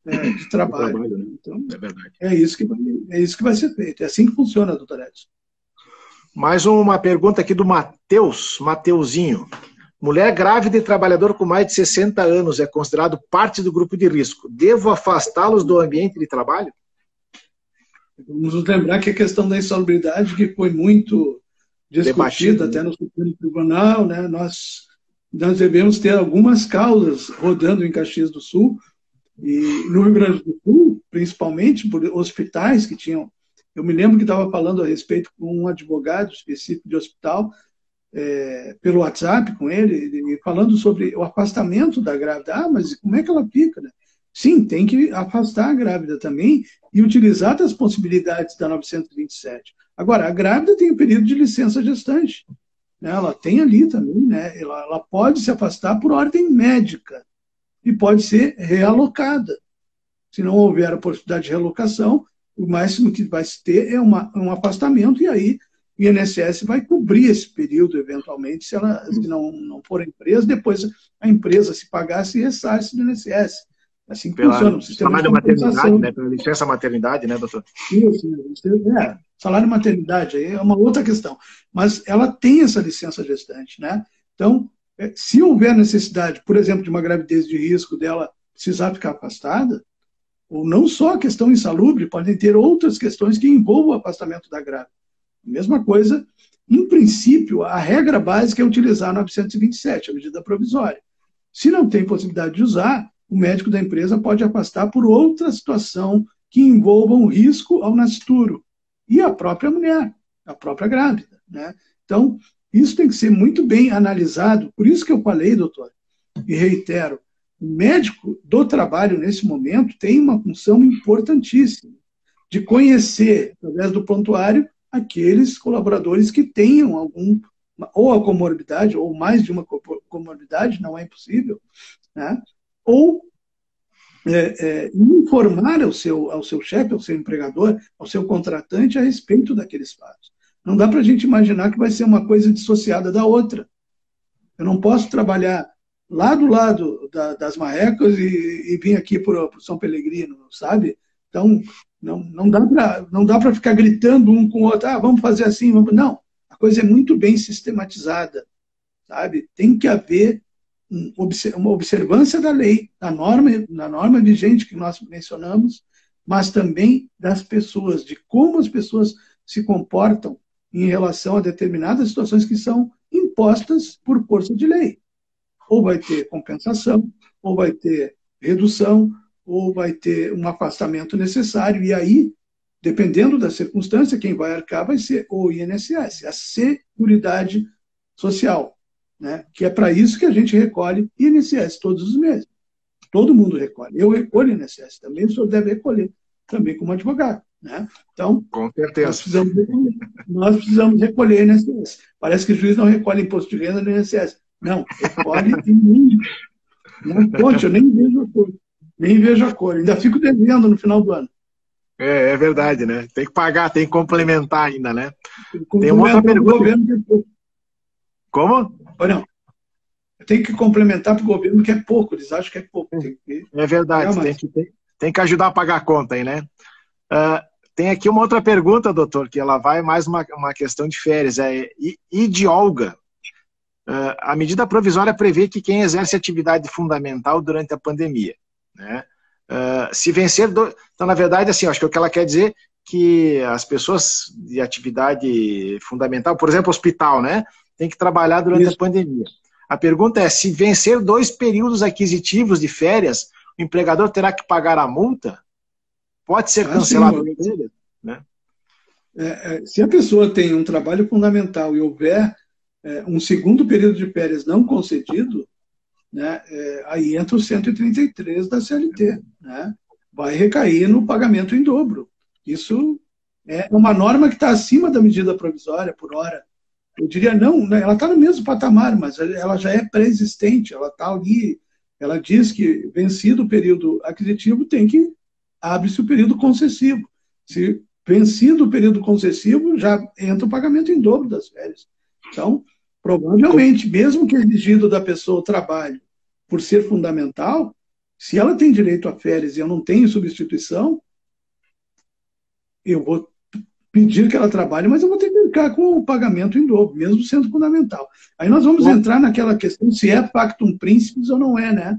de Trabalho. Né? Então, é verdade. É isso que vai ser feito. É assim que funciona, doutor Edson. Mais uma pergunta aqui do Mateuzinho. Mulher grávida e trabalhador com mais de 60 anos é considerado parte do grupo de risco. Devo afastá-los do ambiente de trabalho? Vamos nos lembrar que a questão da insalubridade, que foi muito discutida até no Supremo Tribunal, né? Nós devemos ter algumas causas rodando em Caxias do Sul, e no Rio Grande do Sul, principalmente por hospitais que tinham... Eu me lembro que estava falando a respeito com um advogado específico de hospital, pelo WhatsApp com ele, falando sobre o afastamento da grávida. Ah, mas como é que ela fica, né? Sim, tem que afastar a grávida também e utilizar das possibilidades da 927. Agora, a grávida tem um período de licença gestante. Né? Ela tem ali também, né? Ela pode se afastar por ordem médica e pode ser realocada. Se não houver a possibilidade de realocação, o máximo que vai se ter é um afastamento, e aí o INSS vai cobrir esse período, eventualmente, se não for a empresa, depois a empresa, se pagar, se ressarce do INSS. Assim que funciona. Salário maternidade, né? Pela licença maternidade, né, doutor? Isso, salário maternidade aí é uma outra questão. Mas ela tem essa licença gestante, né? Então, se houver necessidade, por exemplo, de uma gravidez de risco dela precisar ficar afastada, ou não só a questão insalubre, podem ter outras questões que envolvam o afastamento da grávida. Mesma coisa, em princípio, a regra básica é utilizar a 927, a medida provisória. Se não tem possibilidade de usar, o médico da empresa pode afastar por outra situação que envolva um risco ao nascituro. E a própria mulher, a própria grávida. Né? Então, isso tem que ser muito bem analisado. Por isso que eu falei, doutor, e reitero, o médico do trabalho, nesse momento, tem uma função importantíssima de conhecer, através do prontuário, aqueles colaboradores que tenham ou a comorbidade, ou mais de uma comorbidade, não é impossível, né? Ou informar ao seu chefe, ao seu empregador, ao seu contratante a respeito daqueles fatos. Não dá para a gente imaginar que vai ser uma coisa dissociada da outra. Eu não posso trabalhar lá do lado das Marrecas e vir aqui para o São Pelegrino, sabe? Então, não dá para ficar gritando um com o outro, vamos fazer assim, vamos... Não, a coisa é muito bem sistematizada, sabe? Tem que haver uma observância da lei, da norma vigente que nós mencionamos, mas também das pessoas, de como as pessoas se comportam em relação a determinadas situações que são impostas por força de lei. Ou vai ter compensação, ou vai ter redução, ou vai ter um afastamento necessário, e aí dependendo da circunstância, quem vai arcar vai ser o INSS, a Seguridade Social, né? Que é para isso que a gente recolhe INSS todos os meses. Todo mundo recolhe. Eu recolho INSS também, o senhor deve recolher também como advogado, né? Então, Com certeza. Nós precisamos recolher INSS. Parece que o juiz não recolhe imposto de renda no INSS. Não, recolhe e não conte, eu nem vejo a cor. Nem vejo a cor. Ainda fico devendo no final do ano. É verdade, né? Tem que pagar, tem que complementar ainda, né? Tem uma outra pergunta. Como? Não. Tem que complementar para o governo, que é pouco, eles acham que é pouco. É verdade, tem que ajudar a pagar a conta aí, né? Tem aqui uma outra pergunta, doutor, que ela vai mais uma questão de férias. E de olga? A medida provisória prevê que quem exerce atividade fundamental durante a pandemia, né? Se vencer... Então, na verdade, assim, acho que o que ela quer dizer é que as pessoas de atividade fundamental, por exemplo, hospital, né? Tem que trabalhar durante a pandemia. A pergunta é, se vencer 2 períodos aquisitivos de férias, o empregador terá que pagar a multa? Pode ser cancelado por ele, né? Se a pessoa tem um trabalho fundamental e houver um segundo período de férias não concedido, né, aí entra o 133 da CLT, né? Vai recair no pagamento em dobro. Isso é uma norma que está acima da medida provisória por hora. Eu diria não, né? Ela está no mesmo patamar, mas ela já é pré-existente, ela está ali, ela diz que vencido o período aquisitivo abre-se o período concessivo. Se vencido o período concessivo, já entra o pagamento em dobro das férias. Então, provavelmente, mesmo que exigido da pessoa o trabalho por ser fundamental, se ela tem direito a férias e eu não tenho substituição, eu vou pedir que ela trabalhe, mas eu vou ter que ficar com o pagamento em dobro, mesmo sendo fundamental. Aí nós vamos entrar naquela questão se é pactum principis ou não é, né?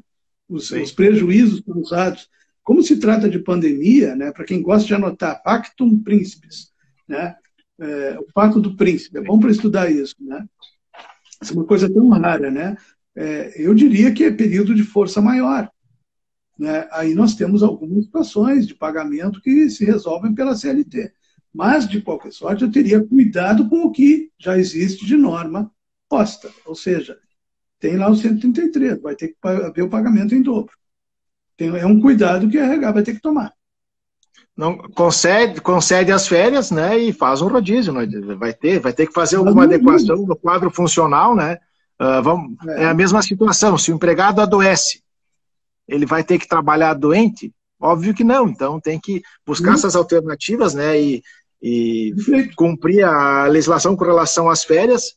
Os prejuízos causados. Como se trata de pandemia, né? Para quem gosta de anotar, pactum principis, né? O pacto do príncipe, é bom para estudar isso, né? Isso é uma coisa tão rara, né? Eu diria que é período de força maior, né? Aí nós temos algumas situações de pagamento que se resolvem pela CLT. Mas, de qualquer sorte, eu teria cuidado com o que já existe de norma posta. Ou seja, tem lá o 133, vai ter que haver o pagamento em dobro. É um cuidado que a RH vai ter que tomar. Não, concede as férias, né, e faz um rodízio, né? Vai ter que fazer alguma adequação no quadro funcional, né? É a mesma situação, se o empregado adoece, ele vai ter que trabalhar doente? Óbvio que não, então tem que buscar essas alternativas, né, e cumprir a legislação com relação às férias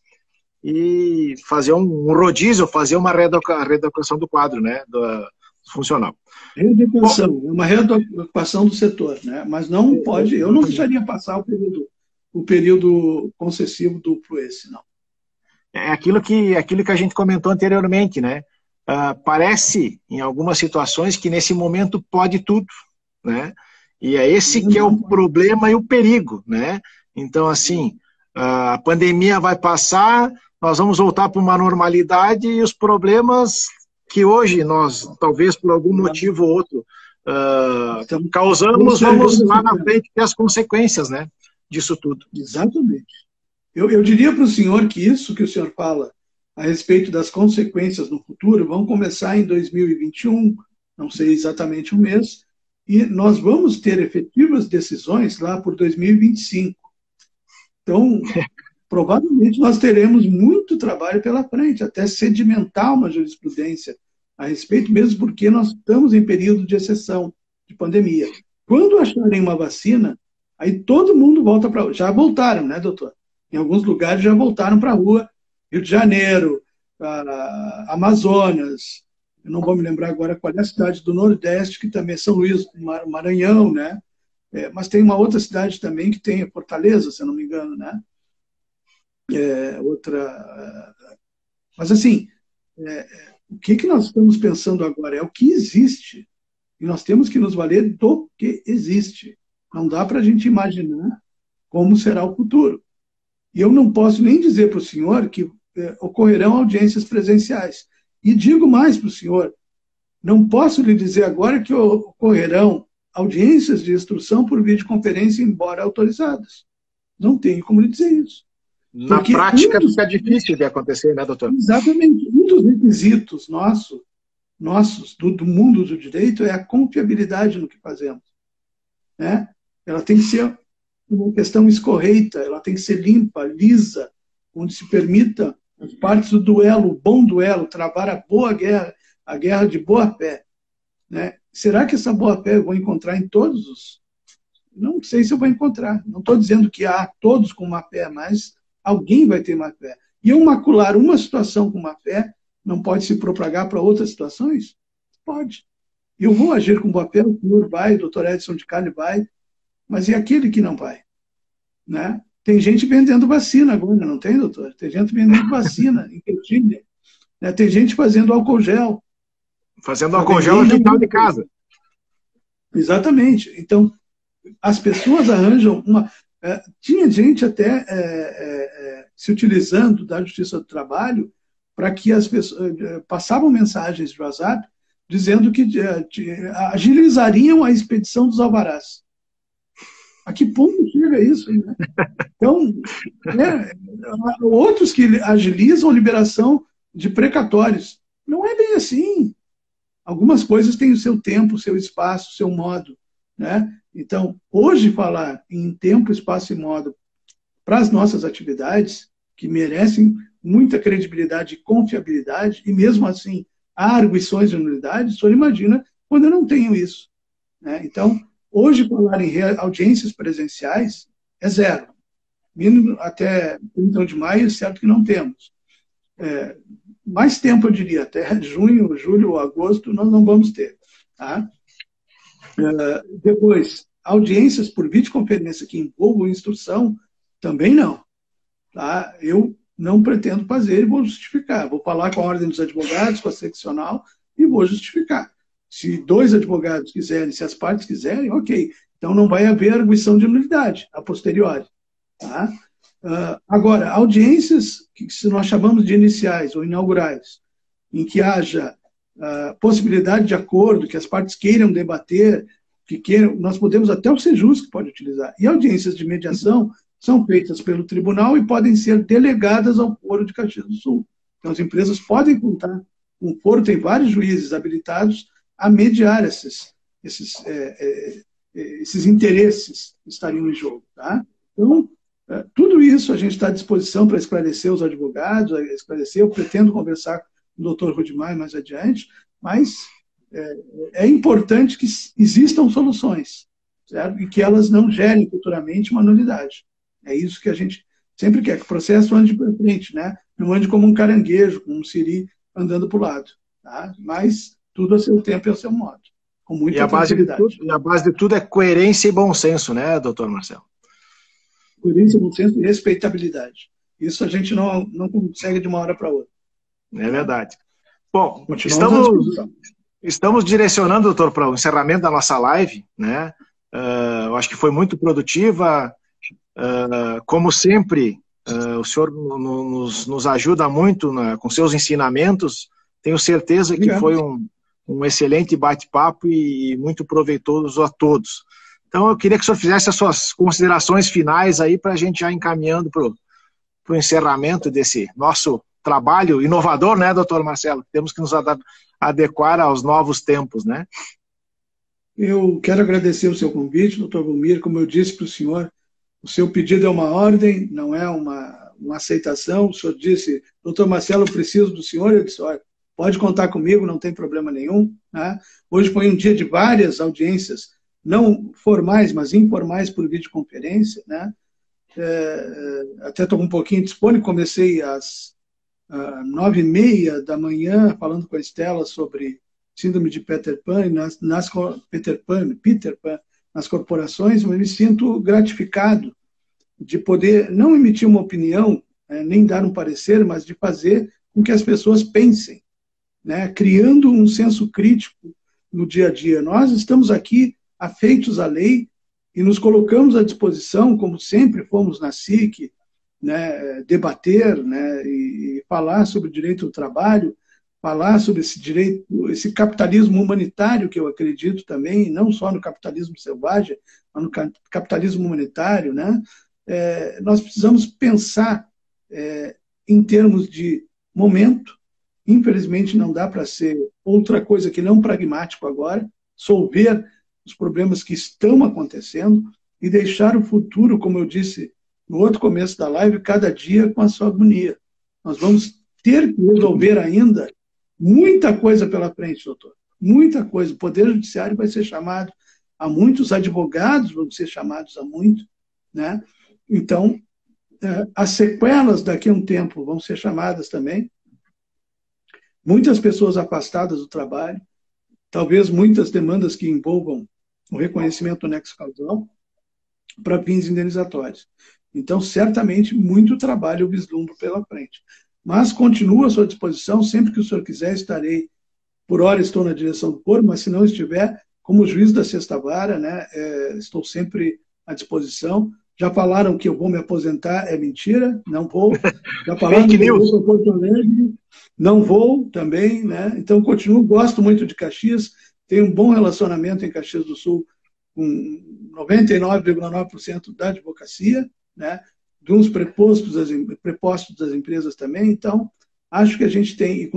e fazer um rodízio, fazer uma readequação do quadro, né, funcional. Readequação, uma readequação do setor, né, mas não pode, eu não deixaria passar o período concessivo duplo esse, não. É aquilo que a gente comentou anteriormente, né, parece, em algumas situações, que nesse momento pode tudo, né? E é esse que é o problema e o perigo, né? Então, assim, a pandemia vai passar, nós vamos voltar para uma normalidade e os problemas que hoje nós, talvez por algum motivo ou outro, causamos, vamos lá na frente ter as consequências, né, disso tudo. Exatamente. Eu diria para o senhor que isso que o senhor fala a respeito das consequências no futuro vão começar em 2021, não sei exatamente o mês, e nós vamos ter efetivas decisões lá por 2025. Então, provavelmente nós teremos muito trabalho pela frente, até sedimentar uma jurisprudência a respeito, mesmo porque nós estamos em período de exceção, de pandemia. Quando acharem uma vacina, aí todo mundo volta para... Já voltaram, né, doutor? Em alguns lugares já voltaram para a rua, Rio de Janeiro, Amazonas, eu não vou me lembrar agora qual é a cidade do Nordeste, que também é São Luís, Maranhão, né? Mas tem uma outra cidade também que tem Fortaleza, se eu não me engano, né? Mas assim, o que nós estamos pensando agora é o que existe, e nós temos que nos valer do que existe. Não dá para a gente imaginar como será o futuro. E eu não posso nem dizer para o senhor que ocorrerão audiências presenciais. E digo mais para o senhor, não posso lhe dizer agora que ocorrerão audiências de instrução por videoconferência, embora autorizadas. Não tenho como lhe dizer isso. Na Porque prática fica difícil de acontecer, né, doutor? Exatamente. Um dos requisitos nossos do mundo do direito é a confiabilidade no que fazemos. Né? Ela tem que ser uma questão escorreita, ela tem que ser limpa, lisa, onde se permita as partes do duelo, o bom duelo, travar a boa guerra, a guerra de boa fé. Né? Será que essa boa fé eu vou encontrar em todos os... Não sei se eu vou encontrar. Não estou dizendo que há todos com má fé, mas alguém vai ter má fé. E eu macular uma situação com má fé não pode se propagar para outras situações? Pode. Eu vou agir com boa fé, o senhor vai, o doutor Edson de Cali vai, mas e aquele que não vai? Né? Tem gente vendendo vacina agora, não tem, doutor? Tem gente vendendo vacina em Quetilha. Né? Tem gente fazendo álcool gel. Fazendo álcool gel no quintal de casa. Exatamente. Então, as pessoas arranjam uma... tinha gente até se utilizando da Justiça do Trabalho para que as pessoas passavam mensagens de WhatsApp dizendo que agilizariam a expedição dos alvarás. A que ponto chega isso? Né? Então, outros que agilizam a liberação de precatórios. Não é bem assim. Algumas coisas têm o seu tempo, o seu espaço, o seu modo. Né? Então, hoje falar em tempo, espaço e modo para as nossas atividades, que merecem muita credibilidade e confiabilidade, e mesmo assim há arguições de nulidade, o senhor imagina quando eu não tenho isso. Né? Então, hoje falar em audiências presenciais é zero. Mínimo até 31 de maio, certo que não temos. Mais tempo, eu diria, até junho, julho ou agosto, nós não vamos ter. Tá? Depois, audiências por videoconferência que envolvam instrução, também não. Tá? Eu não pretendo fazer e vou justificar. Vou falar com a Ordem dos Advogados, com a seccional, e vou justificar. Se 2 advogados quiserem, se as partes quiserem, ok. Então não vai haver arguição de nulidade a posteriori. Tá? Agora, audiências que se nós chamamos de iniciais ou inaugurais, em que haja possibilidade de acordo, que as partes queiram debater, nós podemos até o Sejus que pode utilizar. E audiências de mediação são feitas pelo tribunal e podem ser delegadas ao foro de Caxias do Sul. Então, as empresas podem contar com o foro, tem vários juízes habilitados a mediar esses interesses que estariam em jogo. Tá? Então, tudo isso a gente está à disposição para esclarecer os advogados, esclarecer. Eu pretendo conversar com o doutor Rudimar mais adiante, mas é importante que existam soluções, certo? E que elas não gerem futuramente uma nulidade. É isso que a gente sempre quer, que o processo ande para frente, né? Não ande como um caranguejo, como um siri andando para o lado. Tá? Mas tudo a seu tempo e a seu modo, com muita tranquilidade. E a base de tudo é coerência e bom senso, né, doutor Marcelo? Coerência, bom senso e respeitabilidade. Isso a gente não consegue de uma hora para outra. É verdade. Bom, estamos direcionando, doutor, para o encerramento da nossa live, né? Eu acho que foi muito produtiva. Como sempre, o senhor nos ajuda muito com seus ensinamentos. Tenho certeza que foi um excelente bate-papo e muito proveitoso a todos. Então, eu queria que o senhor fizesse as suas considerações finais aí para a gente já encaminhando para o encerramento desse nosso trabalho inovador, né, doutor Marcelo? Temos que nos adequar aos novos tempos, né? Eu quero agradecer o seu convite, doutor Valmir. Como eu disse para o senhor, o seu pedido é uma ordem, não é uma aceitação. O senhor disse, doutor Marcelo, eu preciso do senhor. Eu disse, olha, pode contar comigo, não tem problema nenhum. Né? Hoje foi um dia de várias audiências, não formais, mas informais por videoconferência. Né? Até estou um pouquinho disponível, comecei às 9h30 da manhã, falando com a Estela sobre síndrome de Peter Pan, Peter Pan nas corporações, mas me sinto gratificado de poder não emitir uma opinião, nem dar um parecer, mas de fazer com que as pessoas pensem, né? Criando um senso crítico no dia a dia. Nós estamos aqui afeitos à lei e nos colocamos à disposição, como sempre fomos na SIC, né, debater, né, e falar sobre o direito do trabalho, falar sobre esse direito, esse capitalismo humanitário que eu acredito também, não só no capitalismo selvagem, mas no capitalismo humanitário, né? Nós precisamos pensar em termos de momento. Infelizmente, não dá para ser outra coisa que não pragmático agora, solver os problemas que estão acontecendo e deixar o futuro, como eu disse no outro começo da live, cada dia com a sua agonia. Nós vamos ter que resolver ainda muita coisa pela frente, doutor. Muita coisa. O Poder Judiciário vai ser chamado a muitos, advogados vão ser chamados a muito, né? Então, as sequelas daqui a um tempo vão ser chamadas também. Muitas pessoas afastadas do trabalho, talvez muitas demandas que envolvam o reconhecimento do nexo causal para fins indenizatórios. Então, certamente, muito trabalho eu vislumbro pela frente. Mas continuo à sua disposição, sempre que o senhor quiser, estarei, por hora estou na direção do foro, mas se não estiver, como juiz da sexta vara, né, estou sempre à disposição. Já falaram que eu vou me aposentar, é mentira, não vou. Já falaram que eu vou para Porto Alegre, não vou também, né? Então, continuo, gosto muito de Caxias, tenho um bom relacionamento em Caxias do Sul com 99,9% da advocacia, né? De uns prepostos das empresas também. Então, acho que a gente tem,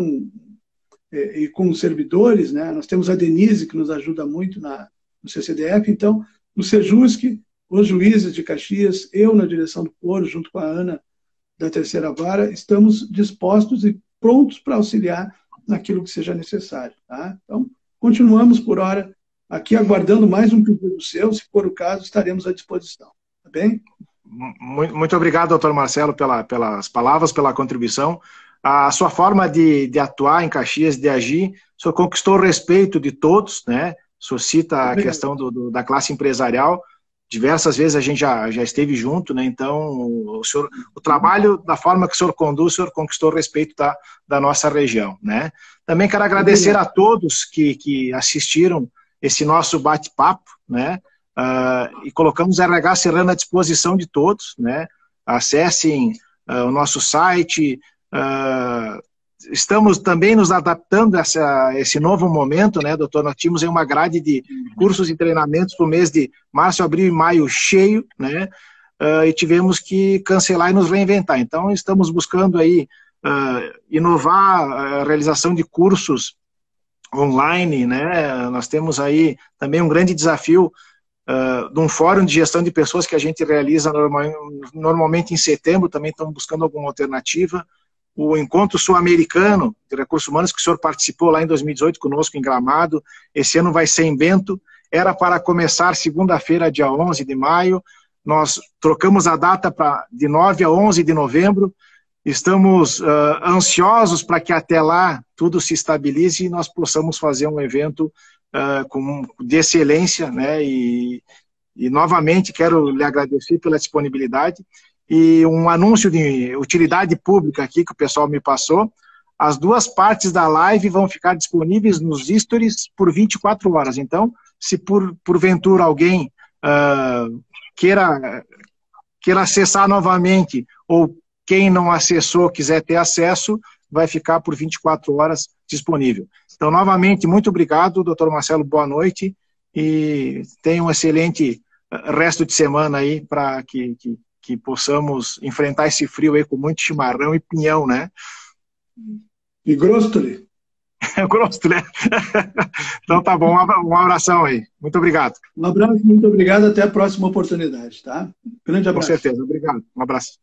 e com os servidores, né? Nós temos a Denise, que nos ajuda muito no CCDF, então, no Sejusc, os juízes de Caxias, eu na direção do foro, junto com a Ana da terceira vara, estamos dispostos e prontos para auxiliar naquilo que seja necessário. Tá? Então, continuamos por hora aqui aguardando mais um pedido seu, se for o caso, estaremos à disposição. Tá bem? Muito obrigado, doutor Marcelo, pelas palavras, pela contribuição. A sua forma de atuar em Caxias, de agir, o senhor conquistou o respeito de todos, né? O senhor cita a questão da classe empresarial. Diversas vezes a gente já esteve junto, né? Então, o trabalho, da forma que o senhor conduz, o senhor conquistou o respeito da nossa região, né? Também quero agradecer a todos que assistiram esse nosso bate-papo, né? E colocamos a RH Serrano à disposição de todos, né? Acessem o nosso site. Estamos também nos adaptando a esse novo momento, né, doutor? Nós tínhamos aí uma grade de cursos e treinamentos para o mês de março, abril e maio cheio, né? E tivemos que cancelar e nos reinventar. Então, estamos buscando aí inovar a realização de cursos online, né? Nós temos aí também um grande desafio de um fórum de gestão de pessoas que a gente realiza normalmente em setembro, também estamos buscando alguma alternativa. O Encontro Sul-Americano de Recursos Humanos, que o senhor participou lá em 2018 conosco em Gramado, esse ano vai ser em Bento, era para começar segunda-feira, dia 11 de maio, nós trocamos a data de 9 a 11 de novembro, estamos ansiosos para que até lá tudo se estabilize e nós possamos fazer um evento de excelência, né? E novamente quero lhe agradecer pela disponibilidade. E um anúncio de utilidade pública aqui que o pessoal me passou. As duas partes da live vão ficar disponíveis nos stories por 24 horas. Então, se porventura alguém queira acessar novamente, ou quem não acessou quiser ter acesso, vai ficar por 24 horas disponível. Então, novamente, muito obrigado, doutor Marcelo, boa noite, e tenha um excelente resto de semana aí para que possamos enfrentar esse frio aí com muito chimarrão e pinhão, né? E Grostoli. Grostoli, né? Então tá bom, um abração aí. Muito obrigado. Um abraço, muito obrigado, até a próxima oportunidade, tá? Grande abraço. Com certeza, obrigado. Um abraço.